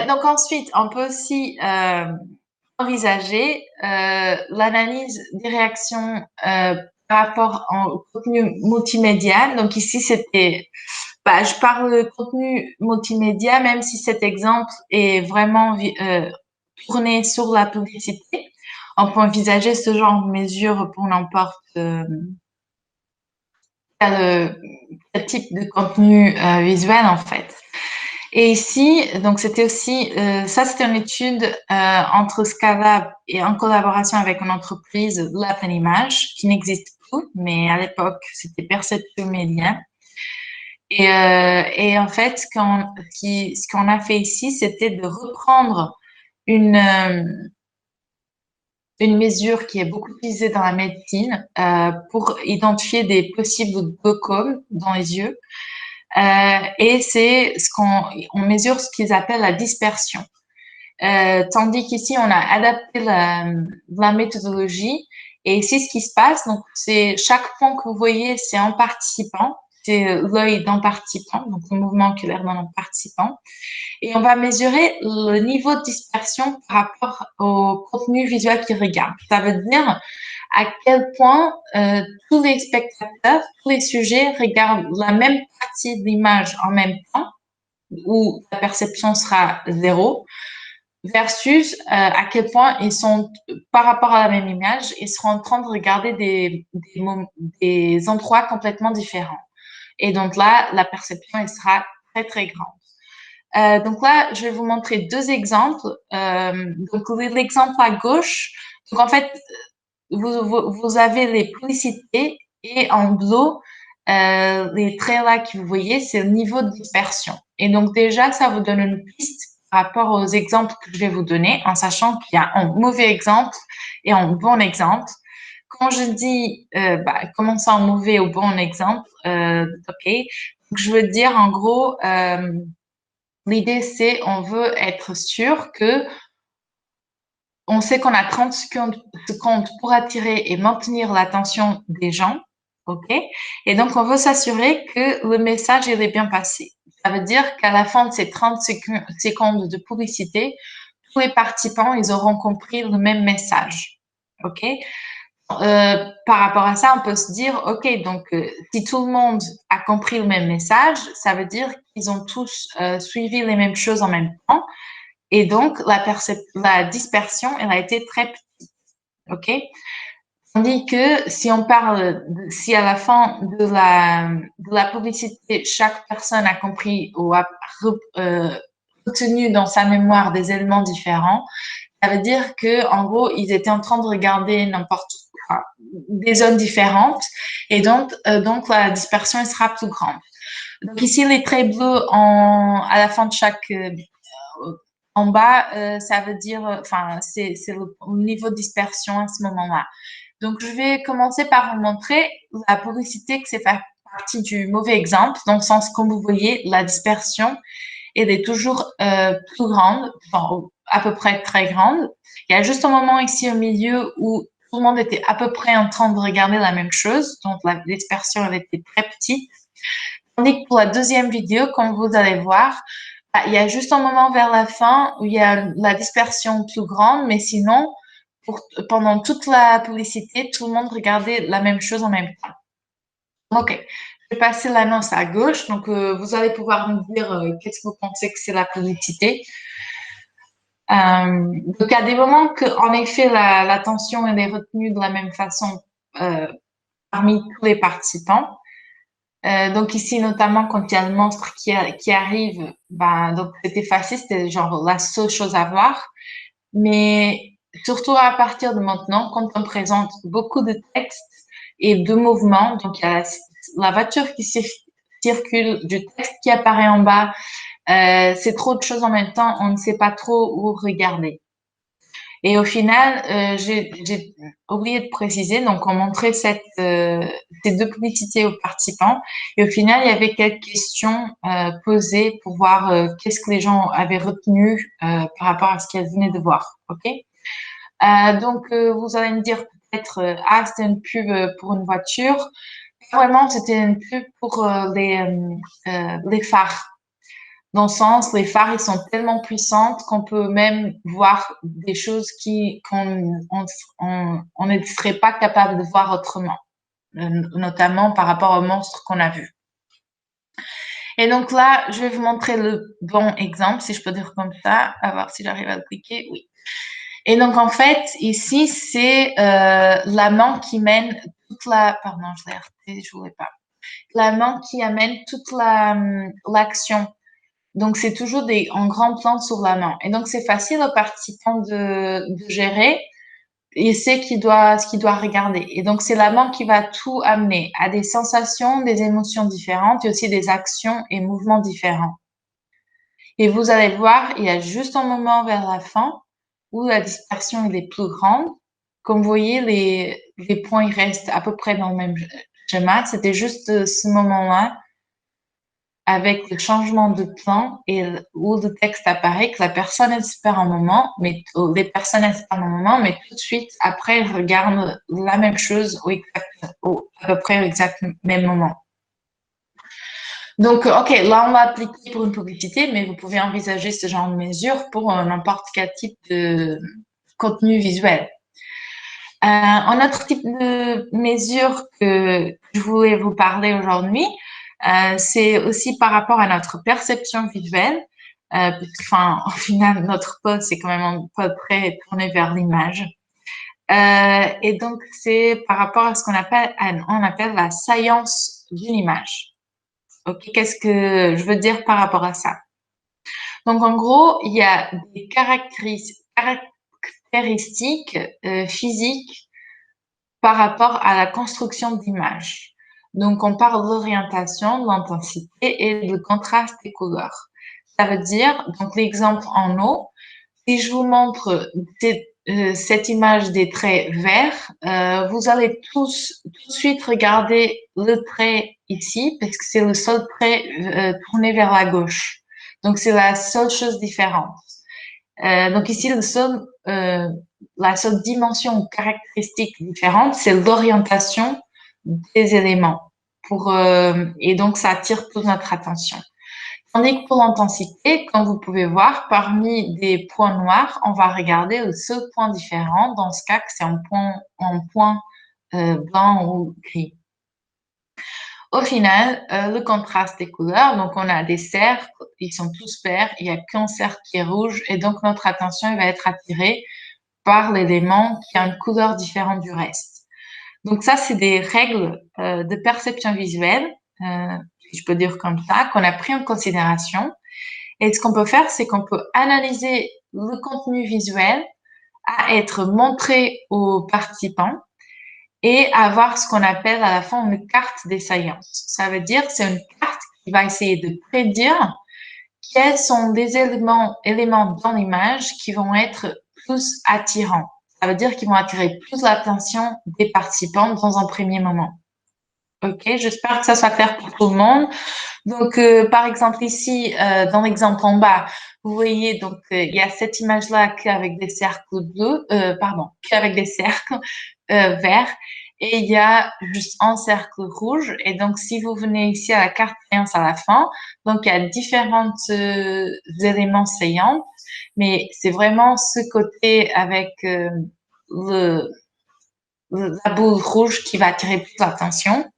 Donc ensuite, on peut aussi envisager l'analyse des réactions par rapport au contenu multimédia. Donc ici, je parle de contenu multimédia, même si cet exemple est vraiment tourné sur la publicité. On peut envisager ce genre de mesure pour n'importe quel type de contenu visuel en fait. Et ici, donc c'était aussi, ça c'était une étude entre Scalab et en collaboration avec une entreprise, La Pleine Image, qui n'existe plus, mais à l'époque c'était Perceptual Media. Et en fait, ce qu'on a fait ici, c'était de reprendre une mesure qui est beaucoup utilisée dans la médecine pour identifier des possibles glaucomes dans les yeux. Et c'est on mesure ce qu'ils appellent la dispersion. Tandis qu'ici, on a adapté la méthodologie. Et ici, ce qui se passe, donc c'est chaque point que vous voyez, c'est un participant, c'est l'œil d'un participant, donc le mouvement oculaire d'un participant. Et on va mesurer le niveau de dispersion par rapport au contenu visuel qu'il regarde. Ça veut dire à quel point tous les spectateurs, tous les sujets regardent la même partie de l'image en même temps, où la perception sera zéro, versus à quel point ils sont, par rapport à la même image, ils seront en train de regarder des endroits complètement différents. Et donc là, la perception, elle sera très, très grande. Donc là, je vais vous montrer deux exemples. Donc l'exemple à gauche, donc en fait, vous avez les publicités et en bleu, les traits là que vous voyez, c'est le niveau de dispersion. Et donc déjà, ça vous donne une piste par rapport aux exemples que je vais vous donner, en sachant qu'il y a un mauvais exemple et un bon exemple. Quand je dis comment ça en mauvais ou bon exemple, ok, donc je veux dire en gros, l'idée c'est on veut être sûr que on sait qu'on a 30 secondes pour attirer et maintenir l'attention des gens, ok? Et donc, on veut s'assurer que le message il est bien passé. Ça veut dire qu'à la fin de ces 30 secondes de publicité, tous les participants, ils auront compris le même message, ok? Par rapport à ça, on peut se dire, ok, donc si tout le monde a compris le même message, ça veut dire qu'ils ont tous suivi les mêmes choses en même temps. Et donc, la dispersion, elle a été très petite. OK? Tandis que si on parle, si à la fin de la publicité, chaque personne a compris ou a retenu dans sa mémoire des éléments différents, ça veut dire que, en gros, ils étaient en train de regarder n'importe quoi, des zones différentes. Et donc la dispersion, elle sera plus grande. Donc ici, les traits bleus à la fin de chaque en bas, ça veut dire, enfin, c'est le niveau de dispersion à ce moment-là. Donc, je vais commencer par vous montrer la publicité que c'est partie du mauvais exemple, dans le sens, comme vous voyez, la dispersion, elle est toujours plus grande, enfin, à peu près très grande. Il y a juste un moment ici au milieu où tout le monde était à peu près en train de regarder la même chose, donc la dispersion, elle était très petite. Tandis que pour la deuxième vidéo, comme vous allez voir, il y a juste un moment vers la fin où il y a la dispersion plus grande, mais sinon, pendant toute la publicité, tout le monde regardait la même chose en même temps. OK. Je vais passer l'annonce à gauche. Donc, vous allez pouvoir me dire qu'est-ce que vous pensez que c'est la publicité. Donc, il y a des moments que, en effet, l'attention elle est retenue de la même façon parmi tous les participants. Donc ici, notamment, quand il y a le monstre qui arrive, donc c'était facile, c'était genre la seule chose à voir. Mais surtout à partir de maintenant, quand on présente beaucoup de textes et de mouvements, donc il y a la voiture qui circule, du texte qui apparaît en bas, c'est trop de choses en même temps, on ne sait pas trop où regarder. Et au final, j'ai oublié de préciser, donc on montrait ces deux publicités aux participants. Et au final, il y avait quelques questions posées pour voir qu'est-ce que les gens avaient retenu par rapport à ce qu'ils venaient de voir. OK? Donc, vous allez me dire peut-être, c'était une pub pour une voiture. Vraiment, c'était une pub pour les phares. Dans le sens, les phares, ils sont tellement puissantes qu'on peut même voir des choses qu'on ne serait pas capable de voir autrement, notamment par rapport au monstre qu'on a vu. Et donc là, je vais vous montrer le bon exemple, si je peux dire comme ça, à voir si j'arrive à le cliquer. Oui. Et donc, en fait, ici, c'est la main qui mène toute la... Pardon, je l'ai raté, je voulais pas. La main qui amène toute l'action. Donc, c'est toujours en grand plan sur la main. Et donc, c'est facile aux participants de gérer. Il sait ce qu'il doit regarder. Et donc, c'est la main qui va tout amener à des sensations, des émotions différentes et aussi des actions et mouvements différents. Et vous allez voir, il y a juste un moment vers la fin où la dispersion est plus grande. Comme vous voyez, les points ils restent à peu près dans le même schéma. C'était juste ce moment-là avec le changement de plan et où le texte apparaît, que la personne elle se perd un moment, mais les personnes elles se perdent un moment, mais tout de suite après elles regardent la même chose à peu près au exact même moment. Donc, OK, là on l'a appliqué pour une publicité, mais vous pouvez envisager ce genre de mesure pour n'importe quel type de contenu visuel. Un autre type de mesure que je voulais vous parler aujourd'hui, c'est aussi par rapport à notre perception visuelle. Enfin, au final, notre poste, c'est quand même un peu très tourné vers l'image. Et donc, c'est par rapport à ce on appelle la science d'une image. Ok, qu'est-ce que je veux dire par rapport à ça? Donc, en gros, il y a des caractéristiques physiques par rapport à la construction d'images. Donc, on parle d'orientation, de l'intensité et de contraste des couleurs. Ça veut dire, donc l'exemple en haut, si je vous montre cette image des traits verts, vous allez tout de suite regarder le trait ici, parce que c'est le seul trait tourné vers la gauche. Donc, c'est la seule chose différente. Donc ici, la seule dimension ou caractéristique différente, c'est l'orientation des éléments. Et donc, ça attire toute notre attention. Tandis que pour l'intensité, comme vous pouvez voir, parmi des points noirs, on va regarder le seul point différent. Dans ce cas, c'est un point blanc ou gris. Au final, le contraste des couleurs, donc on a des cercles, ils sont tous verts, il n'y a qu'un cercle qui est rouge, et donc notre attention va être attirée par l'élément qui a une couleur différente du reste. Donc ça, c'est des règles de perception visuelle, si je peux dire comme ça, qu'on a pris en considération. Et ce qu'on peut faire, c'est qu'on peut analyser le contenu visuel à être montré aux participants et avoir ce qu'on appelle à la fin une carte des sciences. Ça veut dire c'est une carte qui va essayer de prédire quels sont les éléments dans l'image qui vont être plus attirants. Ça veut dire qu'ils vont attirer plus l'attention des participants dans un premier moment. Ok, j'espère que ça soit clair pour tout le monde. Donc, par exemple, ici, dans l'exemple en bas, vous voyez, donc, il y a cette image-là qu'avec des cercles bleus, qu'avec des cercles verts, et il y a juste un cercle rouge. Et donc, si vous venez ici à la carte science à la fin, donc, il y a différents éléments saillants, mais c'est vraiment ce côté avec la boule rouge qui va attirer plus l'attention.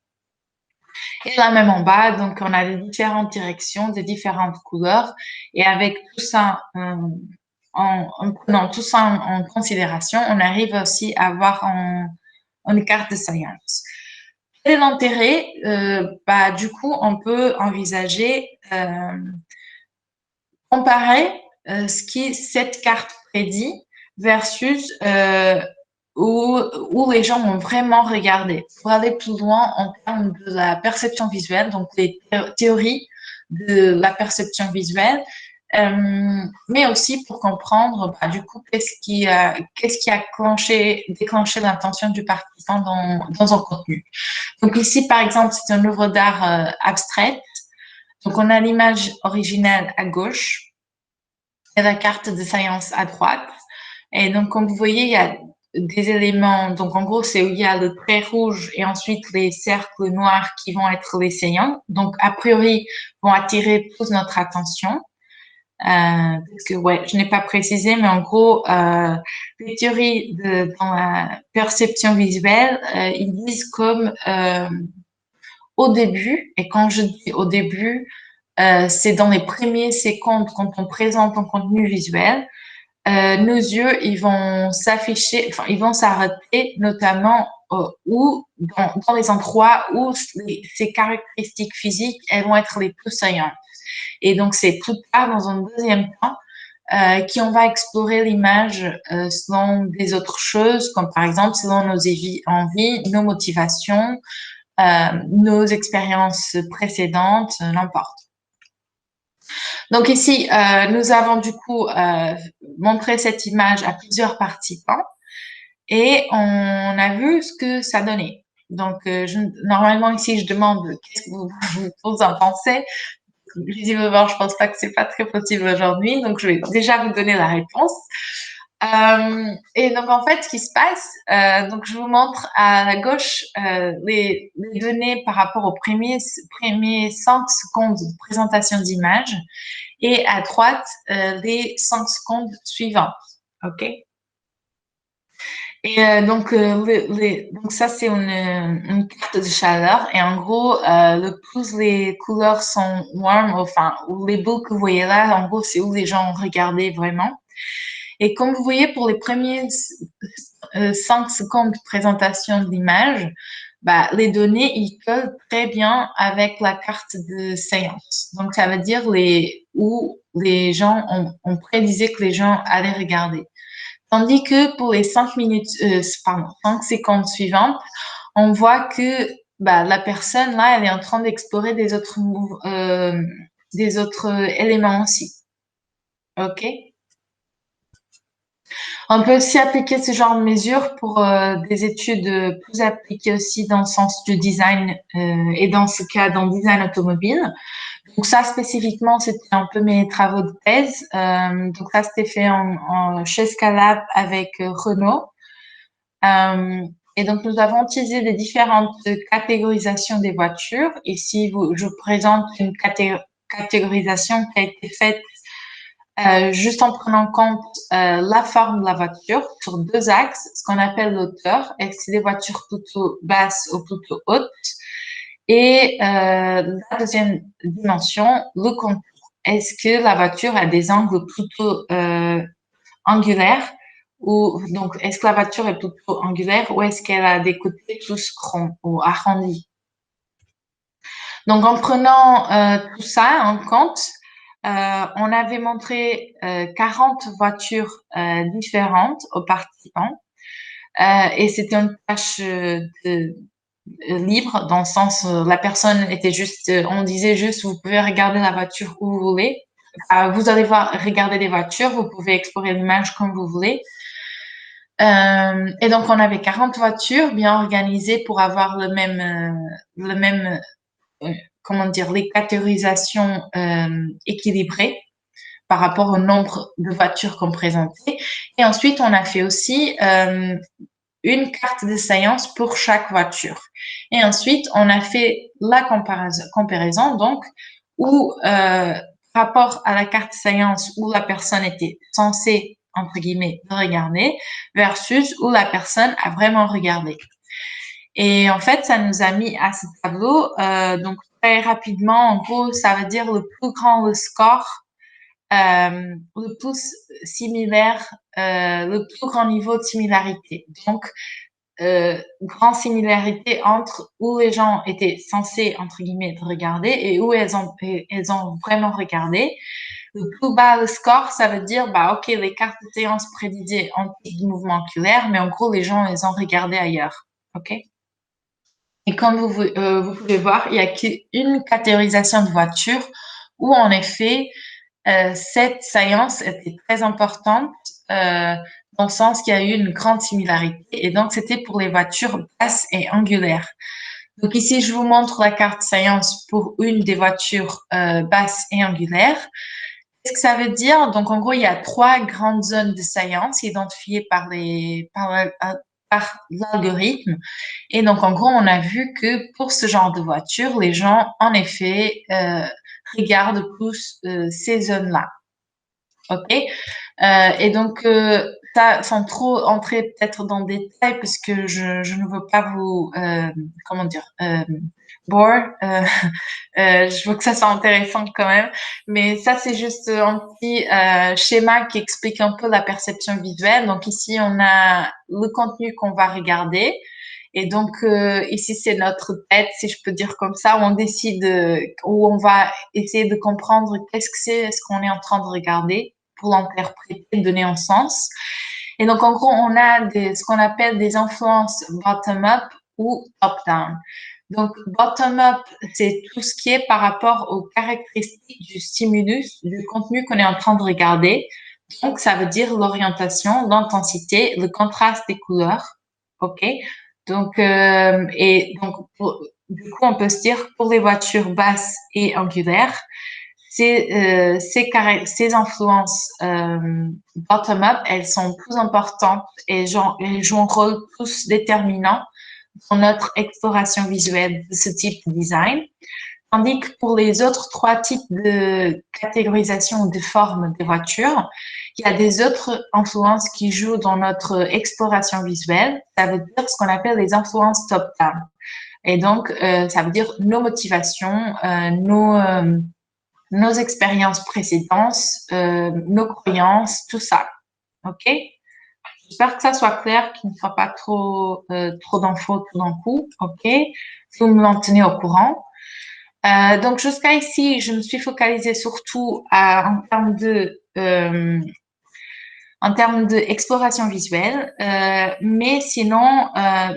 Et là même en bas, donc on a les différentes directions, des différentes couleurs. Et avec tout ça, en prenant tout ça en considération, on arrive aussi à avoir une carte de science. Quel est l'intérêt? Du coup, on peut envisager comparer ce qui cette carte prédit versus où les gens ont vraiment regardé. Pour aller plus loin en termes de la perception visuelle, donc les théories de la perception visuelle, mais aussi pour comprendre du coup qu'est-ce qui a déclenché l'intention du participant dans un contenu. Donc ici, par exemple, c'est une œuvre d'art abstraite. Donc on a l'image originelle à gauche et la carte de science à droite. Et donc, comme vous voyez, il y a des éléments. Donc, en gros, c'est où il y a le trait rouge et ensuite les cercles noirs qui vont être les saillants. Donc, a priori, vont attirer plus notre attention. Parce que, je n'ai pas précisé, mais en gros, les théories dans la perception visuelle, ils disent comme au début, et quand je dis au début, c'est dans les premiers secondes quand on présente un contenu visuel, nos yeux, ils vont s'afficher, enfin, ils vont s'arrêter notamment dans les endroits où ces caractéristiques physiques, elles vont être les plus saillantes. Et donc, c'est plus tard, dans un deuxième temps, qu'on va explorer l'image selon des autres choses, comme par exemple selon nos envies, nos motivations, nos expériences précédentes, n'importe. Donc ici, nous avons du coup montré cette image à plusieurs participants et on a vu ce que ça donnait. Donc, normalement ici, je demande qu'est-ce que vous en pensez. Visiblement, je pense pas que c'est pas très possible aujourd'hui, donc je vais déjà vous donner la réponse. Et donc en fait, ce qui se passe, donc je vous montre à la gauche les données par rapport aux premiers 5 secondes de présentation d'image et à droite les 5 secondes suivantes. Ok. Et donc ça, c'est une carte de chaleur. Et en gros, le plus les couleurs sont warm, enfin, ou les boules que vous voyez là, en gros, c'est où les gens regardaient vraiment. Et comme vous voyez, pour les premiers 5 secondes de présentation de l'image, bah, les données, ils collent très bien avec la carte de séance. Donc, ça veut dire où les gens, on prédisait que les gens allaient regarder. Tandis que pour les 5 secondes suivantes, on voit que bah, la personne, là, elle est en train d'explorer des autres éléments aussi. OK? On peut aussi appliquer ce genre de mesures pour des études plus appliquées aussi dans le sens du design et dans ce cas, dans le design automobile. Donc ça, spécifiquement, c'était un peu mes travaux de thèse. Donc ça, c'était fait chez Scalab avec Renault. Et donc, nous avons utilisé des différentes catégorisations des voitures. Ici, je vous présente une catégorisation qui a été faite juste en prenant en compte la forme de la voiture sur 2 axes, ce qu'on appelle l'auteur, est-ce que c'est des voitures plutôt basses ou plutôt hautes, et la deuxième dimension, le contour. Est-ce que la voiture a des angles plutôt angulaires ou donc est-ce que la voiture est plutôt angulaire ou est-ce qu'elle a des côtés plus ronds ou arrondis? Donc en prenant tout ça en compte, on avait montré 40 voitures différentes aux participants et c'était une tâche libre dans le sens la personne était juste, on disait juste vous pouvez regarder la voiture où vous voulez. Vous allez regarder des voitures, vous pouvez explorer l'image comme vous voulez. Et donc on avait 40 voitures bien organisées pour avoir le même comment dire, les catégorisations équilibrées par rapport au nombre de voitures qu'on présentait. Et ensuite, on a fait aussi une carte de séance pour chaque voiture. Et ensuite, on a fait la comparaison donc, où rapport à la carte de séance où la personne était censée, entre guillemets, regarder, versus où la personne a vraiment regardé. Et en fait, ça nous a mis à ce tableau. Donc, très rapidement, en gros, ça veut dire le plus grand le score, le plus similaire, le plus grand niveau de similarité. Donc, grande similarité entre où les gens étaient censés, entre guillemets, regarder et où elles ont vraiment regardé. Le plus bas le score, ça veut dire, bah, OK, les cartes de séance prédisaient en type de mouvement oculaire, mais en gros, les gens, ils ont regardé ailleurs. OK? Et comme vous pouvez voir, il n'y a qu'une catégorisation de voitures où, en effet, cette séance était très importante dans le sens qu'il y a eu une grande similarité. Et donc, c'était pour les voitures basses et angulaires. Donc ici, je vous montre la carte séance pour une des voitures basses et angulaires. Qu'est-ce que ça veut dire? Donc, en gros, il y a 3 grandes zones de séance identifiées par l'algorithme. Et donc, en gros, on a vu que pour ce genre de voiture, les gens, en effet, regardent plus ces zones-là. OK? Et donc, ça, sans trop entrer peut-être dans le détail, parce que je ne veux pas vous, comment dire, bore. Je veux que ça soit intéressant quand même. Mais ça, c'est juste un petit schéma qui explique un peu la perception visuelle. Donc ici, on a le contenu qu'on va regarder. Et donc ici, c'est notre tête, si je peux dire comme ça, où on décide, où on va essayer de comprendre qu'est-ce que c'est, ce qu'on est en train de regarder pour l'interpréter, donner un sens. Et donc, en gros, on a ce qu'on appelle des influences bottom-up ou top-down. Donc, bottom-up, c'est tout ce qui est par rapport aux caractéristiques du stimulus, du contenu qu'on est en train de regarder. Donc, ça veut dire l'orientation, l'intensité, le contraste des couleurs. OK? Donc, du coup, on peut se dire pour les voitures basses et angulaires, ces influences bottom-up, elles sont plus importantes et elles jouent un rôle plus déterminant dans notre exploration visuelle de ce type de design. Tandis que pour les autres 3 types de catégorisation ou de forme des voitures, il y a des autres influences qui jouent dans notre exploration visuelle. Ça veut dire ce qu'on appelle les influences top-down. Et donc, ça veut dire nos motivations, nos expériences précédentes, nos croyances, tout ça. OK? J'espère que ça soit clair, qu'il ne soit pas trop d'infos tout d'un coup. OK? Vous me tenez au courant. Donc, jusqu'à ici, je me suis focalisée surtout en termes d'exploration visuelle, mais sinon,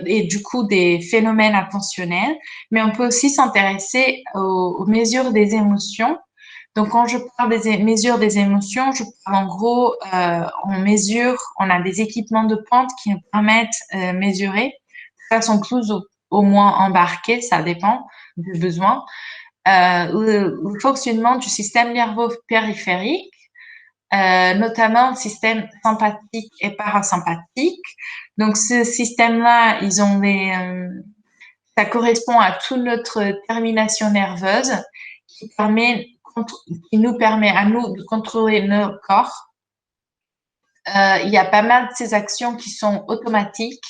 et du coup des phénomènes attentionnels, mais on peut aussi s'intéresser aux mesures des émotions. Donc, quand je parle des mesures des émotions, je parle en gros, on a des équipements de pointe qui nous permettent de mesurer de façon plus ou au moins embarquée, ça dépend du besoin, le fonctionnement du système nerveux périphérique, notamment le système sympathique et parasympathique. Donc, ce système-là, ça correspond à toute notre termination nerveuse qui nous permet à nous de contrôler notre corps. Il y a pas mal de ces actions qui sont automatiques.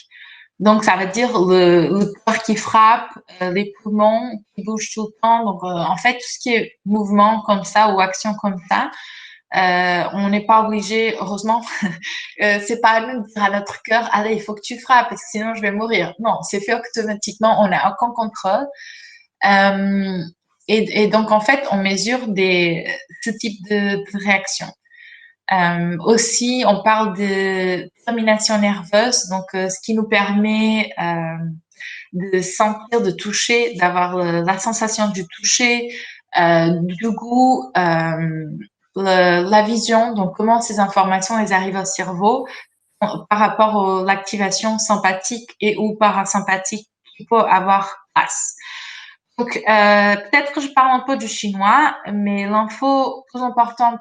Donc, ça veut dire le cœur qui frappe, les poumons qui bougent tout le temps. Donc, en fait, tout ce qui est mouvement comme ça ou action comme ça, on n'est pas obligé, heureusement, c'est pas à nous de dire à notre cœur, allez, il faut que tu frappes, parce que sinon je vais mourir. Non, c'est fait automatiquement, on n'a aucun contrôle. Et donc, en fait, on mesure ce type de réaction. Aussi, on parle de termination nerveuse, donc ce qui nous permet de sentir, de toucher, d'avoir la sensation du toucher, du goût, la vision, donc comment ces informations elles arrivent au cerveau par rapport à l'activation sympathique et ou parasympathique qui peut avoir place. Donc, peut-être que je parle un peu du chinois, mais l'info plus importante,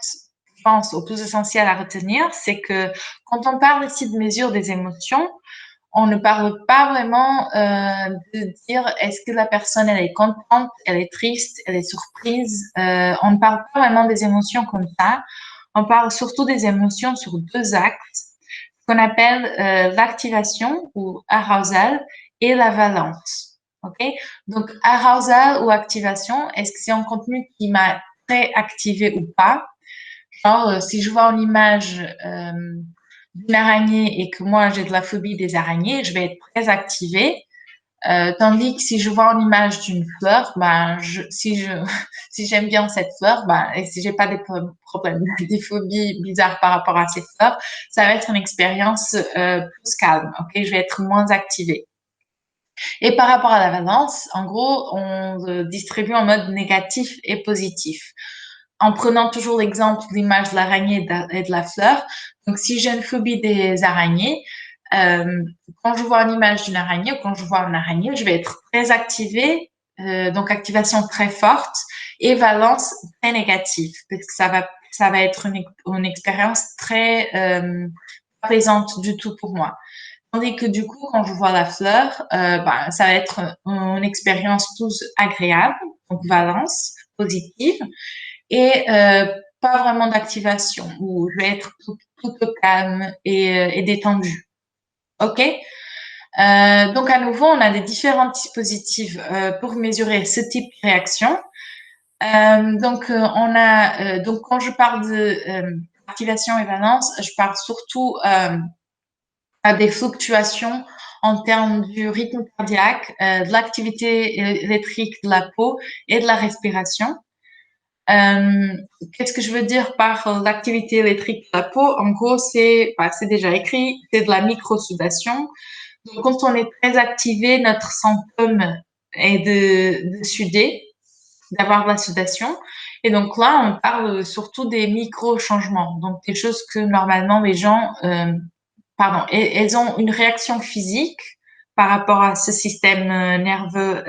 je pense, ou plus essentielle à retenir, c'est que quand on parle ici de mesure des émotions, on ne parle pas vraiment de dire est-ce que la personne elle est contente, elle est triste, elle est surprise. On ne parle pas vraiment des émotions comme ça. On parle surtout des émotions sur 2 axes, ce qu'on appelle l'activation ou arousal et la valence. Ok, donc arousal ou activation, est-ce que c'est un contenu qui m'a très activé ou pas? Genre, si je vois une image d'une araignée et que moi j'ai de la phobie des araignées, je vais être très activée. Tandis que si je vois une image d'une fleur, ben si j'aime bien cette fleur, ben et si j'ai pas des problèmes, des phobies bizarres par rapport à ces fleurs, ça va être une expérience plus calme. Ok, je vais être moins activée. Et par rapport à la valence, en gros, on le distribue en mode négatif et positif. En prenant toujours l'exemple de l'image de l'araignée et de la fleur. Donc, si j'ai une phobie des araignées, quand je vois une image d'une araignée ou quand je vois une araignée, je vais être très activée, donc activation très forte et valence très négative, parce que ça va être une expérience très plaisante du tout pour moi. Tandis que du coup, quand je vois la fleur, ça va être une expérience plus agréable, donc valence positive, et pas vraiment d'activation, où je vais être tout calme et détendue. OK? Donc, à nouveau, on a des différents dispositifs pour mesurer ce type de réaction. Donc, quand je parle de activation et valence, je parle surtout à des fluctuations en termes du rythme cardiaque, de l'activité électrique de la peau et de la respiration. Qu'est-ce que je veux dire par l'activité électrique de la peau? En gros, c'est déjà écrit, c'est de la microsudation. Donc, quand on est très activé, notre symptôme est de suder, d'avoir de la sudation. Et donc là, on parle surtout des micro-changements, donc des choses que normalement les gens elles ont une réaction physique par rapport à ce système nerveux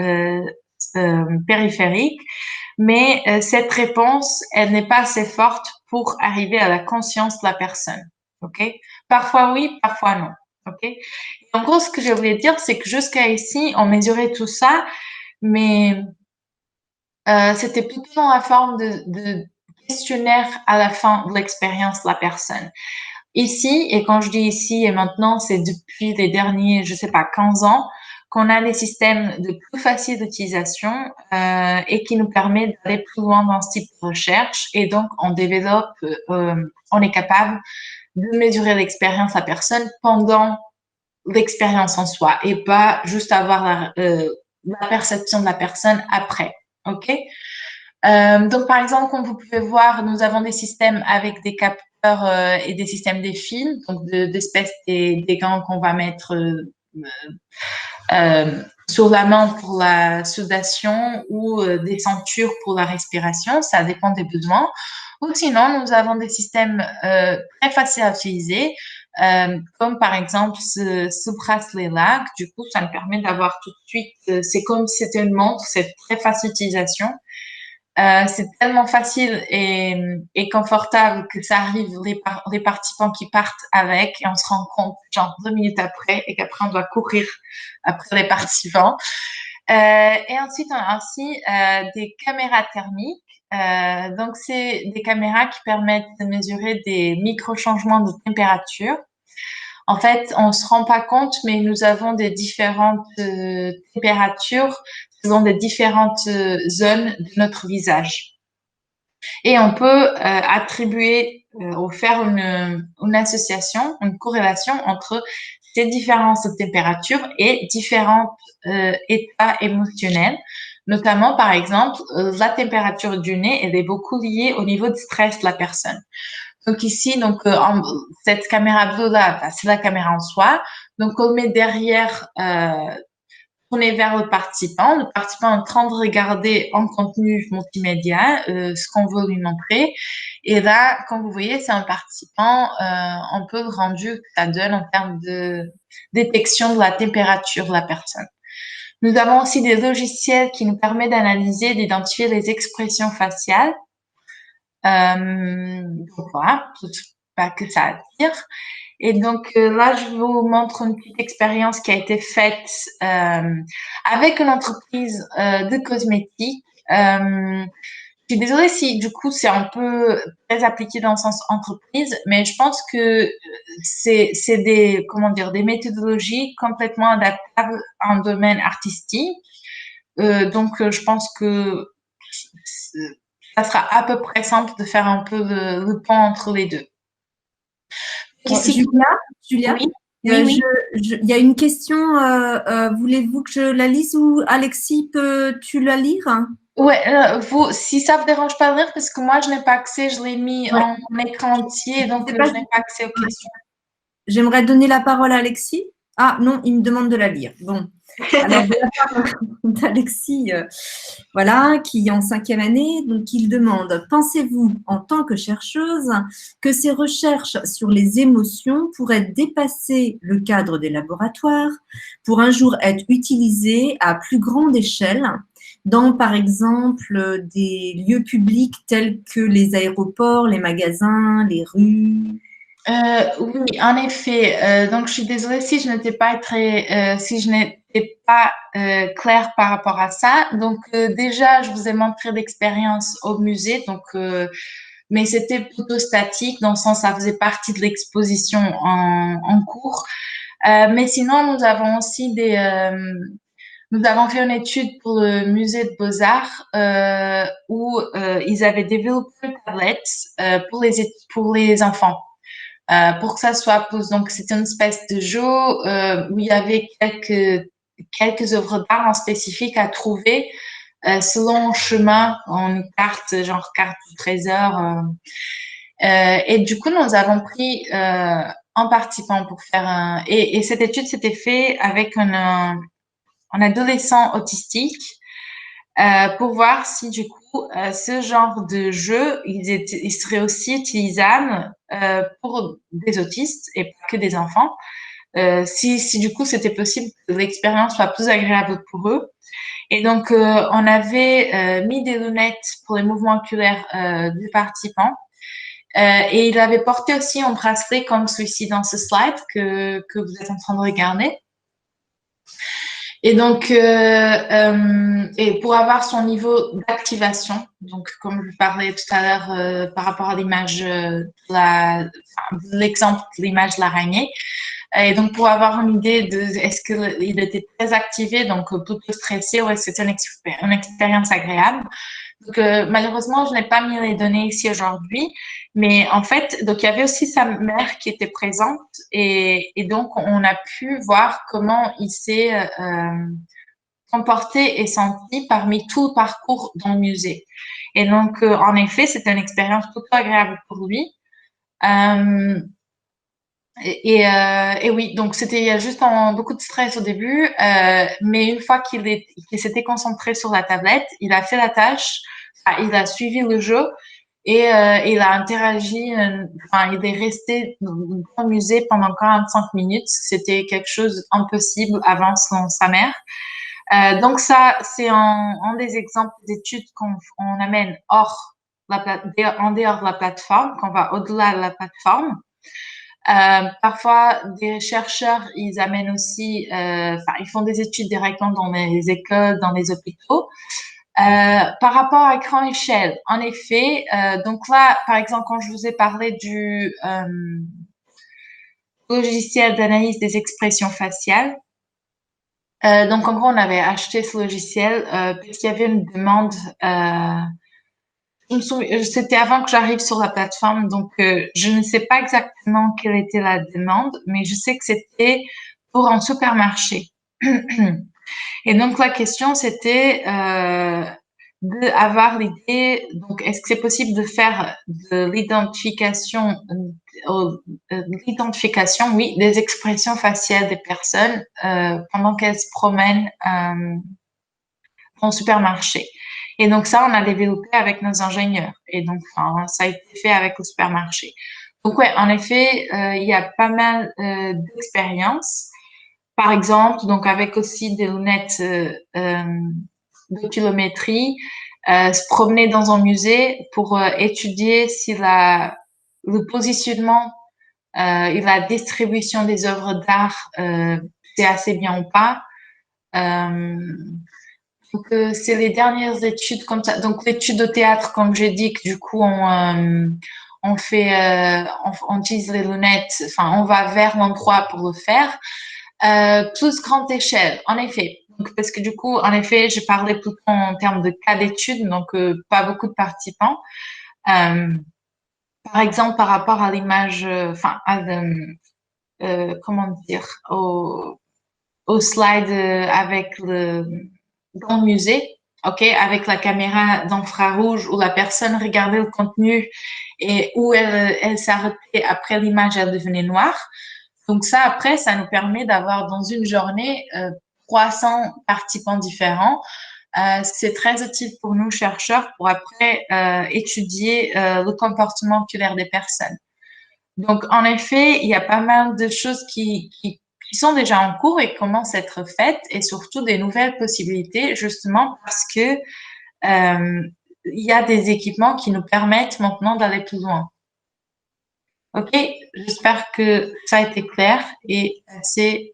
périphérique, mais cette réponse, elle n'est pas assez forte pour arriver à la conscience de la personne. Ok? Parfois oui, parfois non. Ok? Et en gros, ce que je voulais dire, c'est que jusqu'à ici, on mesurait tout ça, mais C'était plutôt dans la forme de questionnaire à la fin de l'expérience de la personne. Ici, et quand je dis ici et maintenant, c'est depuis les derniers, je sais pas, 15 ans, qu'on a des systèmes de plus facile d'utilisation et qui nous permet d'aller plus loin dans ce type de recherche. Et donc, on est capable de mesurer l'expérience de la personne pendant l'expérience en soi et pas juste avoir la perception de la personne après. OK? Donc, par exemple, comme vous pouvez voir, nous avons des systèmes avec des capteurs et des systèmes des fils, donc d'espèces des gants qu'on va mettre sur la main pour la sudation ou des ceintures pour la respiration. Ça dépend des besoins. Ou sinon, nous avons des systèmes très faciles à utiliser, comme par exemple ce bracelet-là. Du coup, ça me permet d'avoir tout de suite, c'est comme si c'était une montre, c'est très facile d'utilisation. C'est tellement facile et confortable que ça arrive les participants qui partent avec et on se rend compte genre 2 minutes après et qu'après on doit courir après les participants. Et ensuite on a aussi des caméras thermiques. Donc c'est des caméras qui permettent de mesurer des micro-changements de température. En fait, on se rend pas compte, mais nous avons des différentes températures selon des différentes zones de notre visage. Et on peut attribuer ou faire une association, une corrélation entre ces différences de température et différents états émotionnels. Notamment, par exemple, la température du nez, elle est beaucoup liée au niveau de stress de la personne. Donc ici, cette caméra bleue-là, c'est la caméra en soi. Donc on le met derrière, tourné vers le participant. Le participant est en train de regarder en contenu multimédia ce qu'on veut lui montrer. Et là, comme vous voyez, c'est un participant un peu le rendu que ça donne en termes de détection de la température de la personne. Nous avons aussi des logiciels qui nous permettent d'analyser, d'identifier les expressions faciales. Donc voilà, pas que ça attire. Et donc là, je vous montre une petite expérience qui a été faite avec une entreprise de cosmétiques. Je suis désolée si du coup c'est un peu très appliqué dans le sens entreprise, mais je pense que c'est des des méthodologies complètement adaptables à un domaine artistique. Donc je pense que ça sera à peu près simple de faire un peu le pont entre les deux. Ici, Julia, oui, oui. Il y a une question. Voulez-vous que je la lise ou Alexis, peux-tu la lire? Ouais, si ça vous dérange pas de lire, parce que moi je n'ai pas accès, je l'ai mis en écran entier, donc je n'ai pas accès aux questions. J'aimerais donner la parole à Alexis. Ah non, il me demande de la lire. Bon, alors de la part d'Alexis, voilà, qui est en 5e année, donc il demande: pensez-vous, en tant que chercheuse, que ces recherches sur les émotions pourraient dépasser le cadre des laboratoires pour un jour être utilisées à plus grande échelle dans, par exemple, des lieux publics tels que les aéroports, les magasins, les rues? Oui, en effet. Donc, je suis désolée si je n'étais pas claire par rapport à ça. Donc, déjà, je vous ai montré l'expérience au musée. Donc, mais c'était plutôt statique, dans le sens ça faisait partie de l'exposition en cours. Mais sinon, nous avons fait une étude pour le musée de Beaux-Arts où ils avaient développé une tablette pour les enfants. Pour que ça soit plus. Donc, c'était une espèce de jeu où il y avait quelques œuvres d'art en spécifique à trouver selon un chemin, en carte, genre carte du trésor. Et du coup, nous avons pris un participant pour faire et cette étude s'était faite avec un adolescent autistique pour voir si du coup ce genre de jeu il serait aussi utilisable pour des autistes et pas que des enfants. Si du coup c'était possible que l'expérience soit plus agréable pour eux. Et donc on avait mis des lunettes pour les mouvements oculaires du participant. Et il avait porté aussi un bracelet comme celui-ci dans ce slide que vous êtes en train de regarder. Et donc, et pour avoir son niveau d'activation, donc comme je parlais tout à l'heure par rapport à l'image l'exemple de l'image de l'araignée, et donc pour avoir une idée de est-ce qu'il était très activé, donc plutôt stressé, ou est-ce que c'était une expérience agréable. Donc malheureusement, je n'ai pas mis les données ici aujourd'hui, mais en fait, donc il y avait aussi sa mère qui était présente, et donc on a pu voir comment il s'est comporté et senti parmi tout le parcours dans le musée. Et donc, en effet, c'était une expérience plutôt agréable pour lui. Et oui, donc il y a juste beaucoup de stress au début, mais une fois qu'il s'était concentré sur la tablette, il a fait la tâche, il a suivi le jeu et il a interagi, il est resté dans le musée pendant 45 minutes. C'était quelque chose d'impossible avant selon sa mère. Donc ça, c'est un des exemples d'études qu'on amène en dehors de la plateforme, qu'on va au-delà de la plateforme. Parfois, des chercheurs, ils amènent aussi, ils font des études directement dans les écoles, dans les hôpitaux. Par rapport à grand échelle, en effet, donc là, par exemple, quand je vous ai parlé du logiciel d'analyse des expressions faciales, donc en gros, on avait acheté ce logiciel parce qu'il y avait une demande. C'était avant que j'arrive sur la plateforme, donc je ne sais pas exactement quelle était la demande, mais je sais que c'était pour un supermarché. Et donc la question c'était d'avoir l'idée. Donc est-ce que c'est possible de faire de l'identification, oui, des expressions faciales des personnes pendant qu'elles se promènent dans le supermarché. Et donc ça, on a développé avec nos ingénieurs. Et donc, ça a été fait avec le supermarché. Donc ouais, en effet, il y a pas mal d'expériences. Par exemple, donc avec aussi des lunettes d'oculométrie, se promener dans un musée pour étudier si le positionnement et la distribution des œuvres d'art c'est assez bien ou pas. Donc, c'est les dernières études comme ça. Donc, l'étude de théâtre, comme j'ai dit, que du coup, on fait, on utilise les lunettes, on va vers l'endroit pour le faire. Plus grande échelle, en effet. Donc, parce que du coup, en effet, j'ai parlé plutôt en termes de cas d'études, donc pas beaucoup de participants. Par exemple, par rapport à l'image, comment dire, au slide avec dans le musée, ok, avec la caméra d'infrarouge où la personne regardait le contenu et où elle s'arrêtait après l'image, elle devenait noire. Donc ça, après, ça nous permet d'avoir dans une journée 300 participants différents. C'est très utile pour nous, chercheurs, pour après étudier le comportement oculaire des personnes. Donc, en effet, il y a pas mal de choses qui sont déjà en cours et commencent à être faites, et surtout des nouvelles possibilités, justement parce que il y a des équipements qui nous permettent maintenant d'aller plus loin. Ok, j'espère que ça a été clair et assez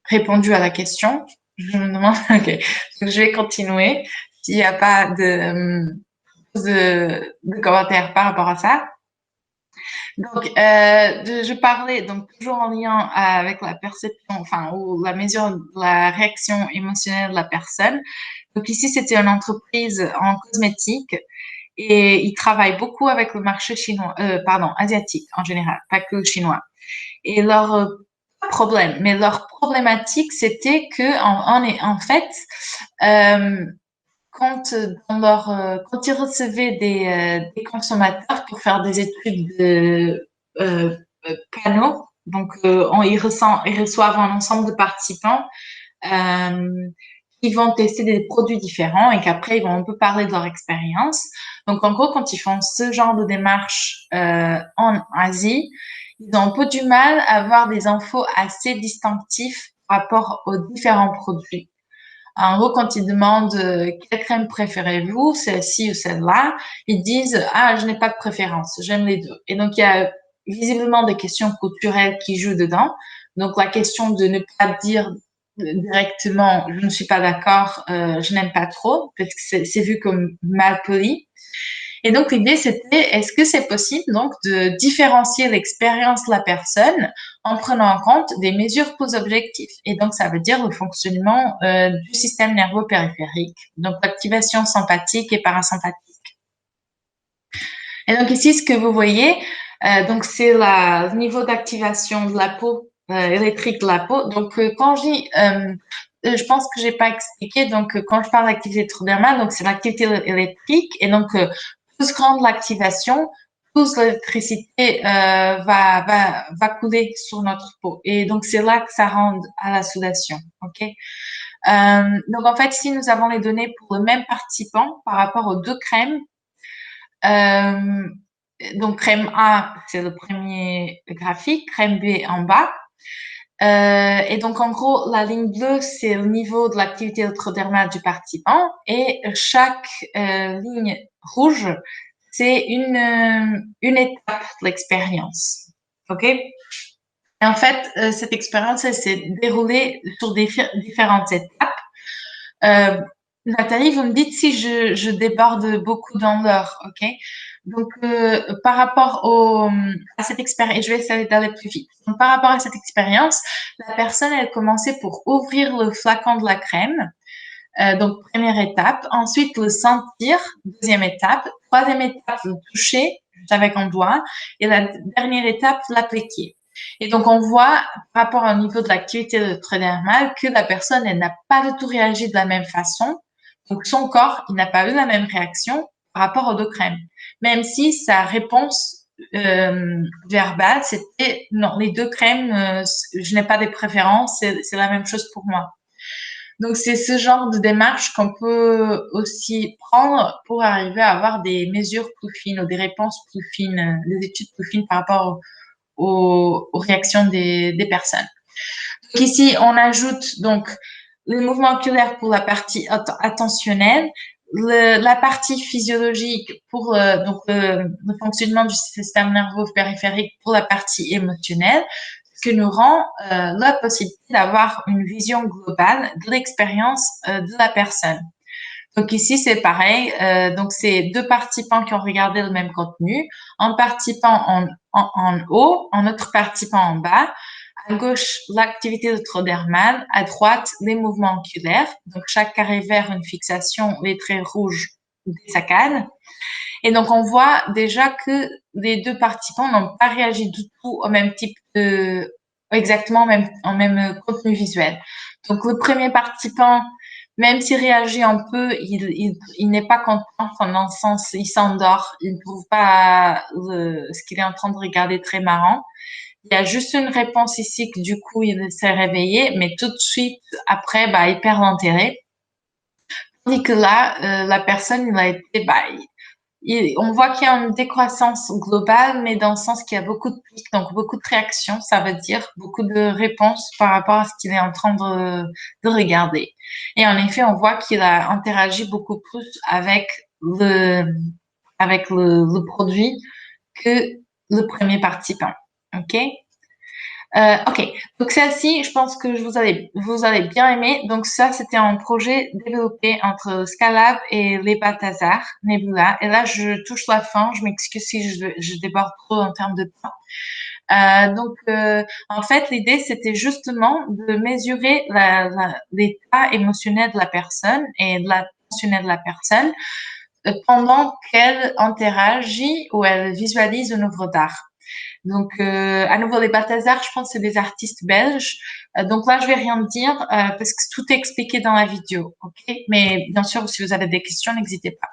répondu à la question. Je me demande, ok, donc je vais continuer s'il n'y a pas de commentaires par rapport à ça. Donc, je parlais donc toujours en lien avec la perception, ou la mesure de la réaction émotionnelle de la personne. Donc ici, c'était une entreprise en cosmétique et ils travaillent beaucoup avec le marché chinois, asiatique en général, pas que chinois. Et leur problème, mais leur problématique, c'était que en fait, quand ils recevaient des consommateurs pour faire des études de canaux, donc ils reçoivent un ensemble de participants qui vont tester des produits différents et qu'après ils vont un peu parler de leur expérience. Donc en gros, quand ils font ce genre de démarche en Asie, ils ont un peu du mal à avoir des infos assez distinctives par rapport aux différents produits. En gros, quand ils demandent quelle crème préférez-vous, celle-ci ou celle-là, ils disent ah, je n'ai pas de préférence, j'aime les deux. Et donc il y a visiblement des questions culturelles qui jouent dedans. Donc la question de ne pas dire directement, je ne suis pas d'accord, je n'aime pas trop, parce que c'est vu comme mal poli. Et donc l'idée c'était, est-ce que c'est possible donc de différencier l'expérience de la personne en prenant en compte des mesures plus objectives. Et donc ça veut dire le fonctionnement du système nerveux périphérique, donc l'activation sympathique et parasympathique. Et donc ici, ce que vous voyez, donc c'est le niveau d'activation de la peau électrique de la peau. Donc quand je dis, je pense que j'ai pas expliqué. Donc quand je parle d'activité électrodermale, donc c'est l'activité électrique. Et donc plus grande l'activation, plus l'électricité va couler sur notre peau. Et donc c'est là que ça rend à la sudation. Ok. Donc en fait, si nous avons les données pour le même participant par rapport aux deux crèmes. Euh, donc, crème A, c'est le premier graphique, crème B en bas. Et donc, en gros, la ligne bleue, c'est le niveau de l'activité électrodermale du participant. Et chaque ligne rouge, c'est une étape de l'expérience. OK? Et en fait, cette expérience, elle s'est déroulée sur différentes étapes. Nathalie, vous me dites si je déborde beaucoup dans l'heure, ok? Donc, par rapport à cette expérience, je vais essayer d'aller plus vite. Donc, par rapport à cette expérience, la personne, elle commençait pour ouvrir le flacon de la crème. Donc, première étape. Ensuite, le sentir, deuxième étape. Troisième étape, le toucher, juste avec un doigt. Et la dernière étape, l'appliquer. Et donc, on voit, par rapport au niveau de l'activité électrodermale, que la personne, elle n'a pas du tout réagi de la même façon. Donc, son corps, il n'a pas eu la même réaction par rapport aux deux crèmes. Même si sa réponse verbale, c'était non, les deux crèmes, je n'ai pas de préférence, c'est la même chose pour moi. Donc, c'est ce genre de démarche qu'on peut aussi prendre pour arriver à avoir des mesures plus fines ou des réponses plus fines, des études plus fines par rapport aux réactions des personnes. Donc ici, on ajoute donc le mouvement oculaire pour la partie attentionnelle, la partie physiologique pour donc le fonctionnement du système nerveux périphérique pour la partie émotionnelle, ce qui nous rend la possibilité d'avoir une vision globale de l'expérience de la personne. Donc ici, c'est pareil. Donc, c'est deux participants qui ont regardé le même contenu. Un participant en haut, un autre participant en bas. À gauche, l'activité électrodermale. À droite, les mouvements oculaires. Donc, chaque carré vert, une fixation, les traits rouges, des saccades. Et donc, on voit déjà que les deux participants n'ont pas réagi du tout au même type de, exactement au même contenu visuel. Donc, le premier participant, même s'il réagit un peu, il n'est pas content, enfin, dans le sens, il s'endort, il ne trouve pas ce qu'il est en train de regarder très marrant. Il y a juste une réponse ici que du coup, il s'est réveillé, mais tout de suite après, bah, il perd l'intérêt. Tandis que là, la personne, il a été, bah, on voit qu'il y a une décroissance globale, mais dans le sens qu'il y a beaucoup de pics, donc beaucoup de réactions, ça veut dire beaucoup de réponses par rapport à ce qu'il est en train de regarder. Et en effet, on voit qu'il a interagi beaucoup plus avec le produit que le premier participant. OK? OK. Donc celle-ci, je pense que vous allez bien aimer. Donc ça, c'était un projet développé entre Scalab et les Balthazar Nebula. Et là, je touche la fin. Je m'excuse si je déborde trop en termes de temps. En fait, l'idée, c'était justement de mesurer l'état émotionnel de la personne et de l'attentionnel de la personne pendant qu'elle interagit ou elle visualise une œuvre d'art. Donc, à nouveau, les Balthazar, je pense que c'est des artistes belges. Donc là, je vais rien dire parce que tout est expliqué dans la vidéo. OK? Mais bien sûr, si vous avez des questions, n'hésitez pas.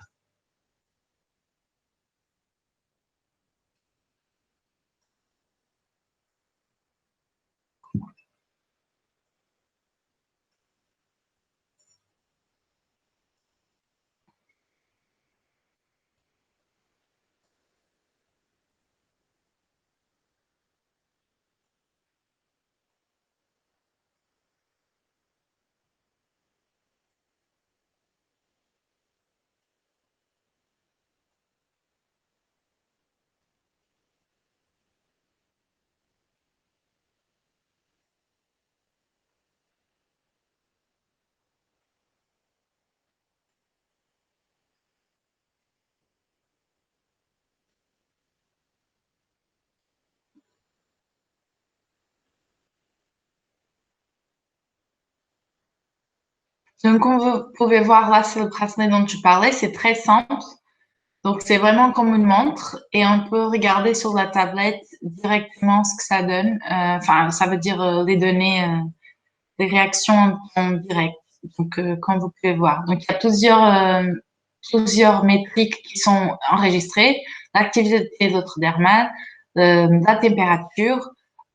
Donc, comme vous pouvez voir là, c'est le bracelet dont tu parlais, c'est très simple. Donc, c'est vraiment comme une montre et on peut regarder sur la tablette directement ce que ça donne. Enfin, ça veut dire les données, les réactions en direct. Donc, comme vous pouvez voir. Donc, il y a plusieurs métriques qui sont enregistrées. L'activité de l'autre dermale, la température,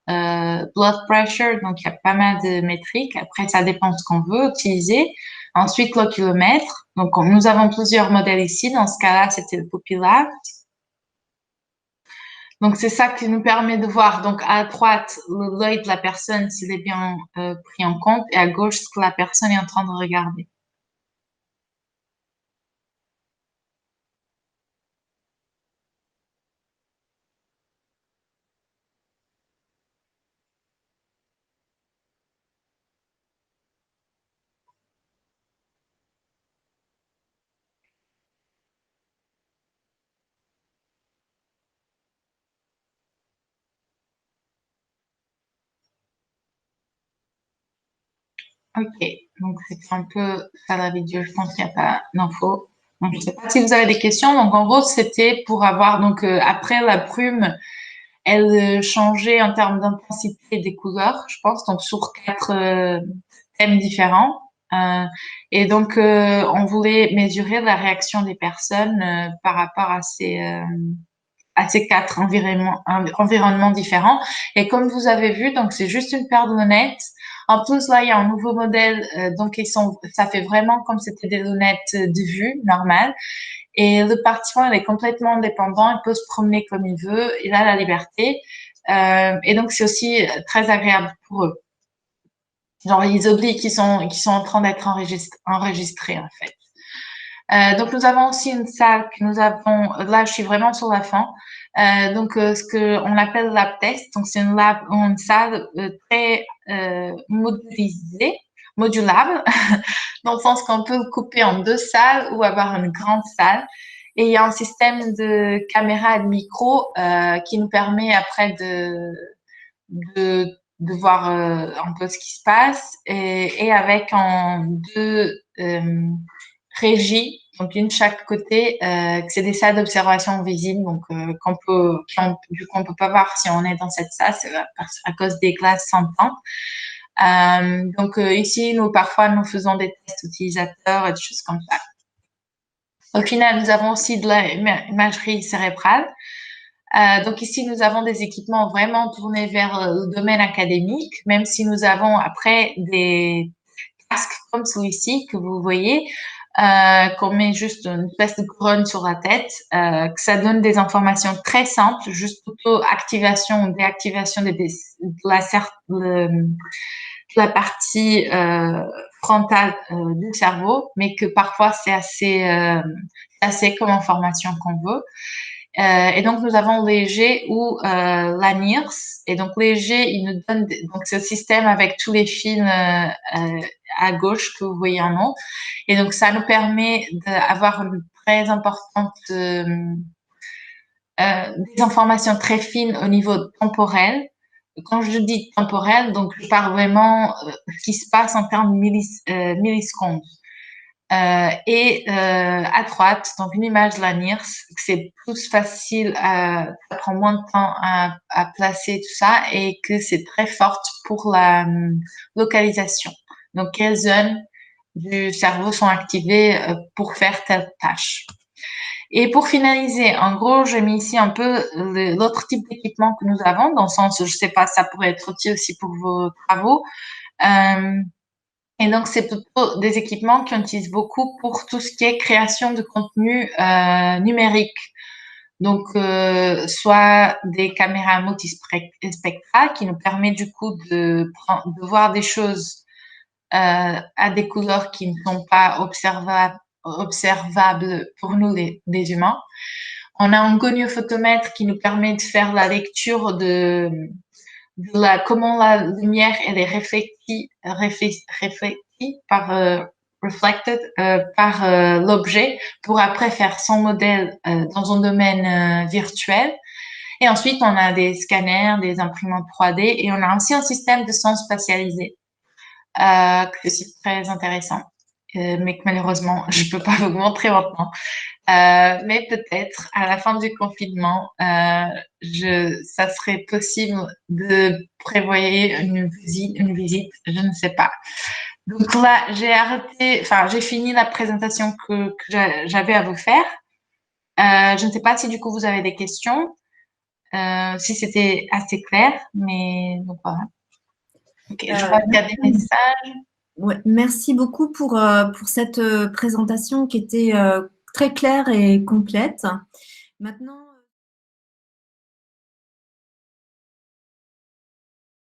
blood pressure, donc il y a pas mal de métriques. Après, ça dépend de ce qu'on veut utiliser. Ensuite, le kilomètre. Donc, nous avons plusieurs modèles ici. Dans ce cas-là, c'était le Pupillab. Donc, c'est ça qui nous permet de voir. Donc, à droite, l'œil de la personne, s'il est bien pris en compte, et à gauche, ce que la personne est en train de regarder. Ok, donc c'est un peu ça la vidéo. Je pense qu'il n'y a pas d'infos. Donc, je ne sais pas si vous avez des questions. Donc, en gros, c'était pour avoir, donc, après la brume, elle changeait en termes d'intensité des couleurs, je pense, donc sur 4 thèmes différents. Et donc, on voulait mesurer la réaction des personnes par rapport à ces 4 environnements différents. Et comme vous avez vu, donc c'est juste une paire de lunettes. En plus, là, il y a un nouveau modèle, donc ça fait vraiment comme c'était des lunettes de vue normales. Et le participant, il est complètement indépendant, il peut se promener comme il veut, il a la liberté. Et donc, c'est aussi très agréable pour eux. Genre, ils oublient qu'ils sont en train d'être enregistrés, en fait. Donc, nous avons aussi une salle que nous avons, là, je suis vraiment sur la fin. Donc, ce que on appelle lab test. Donc, c'est une salle très modulable, dans le sens qu'on peut le couper en 2 salles ou avoir une grande salle. Et il y a un système de caméra et de micro qui nous permet après de voir un peu ce qui se passe et avec en 2 régies, donc une de chaque côté, que c'est des salles d'observation visibles, donc du coup on peut pas voir si on est dans cette salle, c'est à cause des glaces sans teint. Donc ici, parfois, nous faisons des tests utilisateurs et des choses comme ça. Au final, nous avons aussi de l'imagerie cérébrale. Donc ici, nous avons des équipements vraiment tournés vers le domaine académique, même si nous avons après des casques comme celui-ci que vous voyez, qu'on met juste une espèce de couronne sur la tête, que ça donne des informations très simples, juste auto-activation ou déactivation de la partie frontale du cerveau, mais que parfois c'est assez comme information qu'on veut. Et donc, nous avons léger ou la NIRS. Et donc, léger, il nous donne donc ce système avec tous les fils à gauche que vous voyez en haut. Et donc, ça nous permet d'avoir une très importante des informations très fines au niveau temporel. Quand je dis temporel, donc je parle vraiment ce qui se passe en termes de millisecondes. À droite, donc une image de la NIRS, c'est plus facile, ça prend moins de temps à placer tout ça et que c'est très forte pour la localisation. Donc, quelles zones du cerveau sont activées pour faire telle tâche. Et pour finaliser, en gros, j'ai mis ici un peu l'autre type d'équipement que nous avons, dans le sens, je sais pas, ça pourrait être utile aussi pour vos travaux. Et donc, c'est plutôt des équipements qu'on utilise beaucoup pour tout ce qui est création de contenu numérique. Donc, soit des caméras multispectra qui nous permet du coup de voir des choses à des couleurs qui ne sont pas observables pour nous, les humains. On a un goniofotomètre qui nous permet de faire la lecture de comment la lumière elle est reflectée par l'objet pour après faire son modèle dans un domaine virtuel. Et ensuite, on a des scanners, des imprimantes 3D et on a aussi un système de son spatialisé que c'est très intéressant. mais que malheureusement, je ne peux pas vous montrer maintenant. Mais peut-être à la fin du confinement, ça serait possible de prévoir une visite, je ne sais pas. Donc là, j'ai fini la présentation que j'avais à vous faire. Je ne sais pas si du coup vous avez des questions, si c'était assez clair, mais donc voilà. Ok, je vois qu'il y a des messages. Ouais, merci beaucoup pour cette présentation qui était très claire et complète. Maintenant,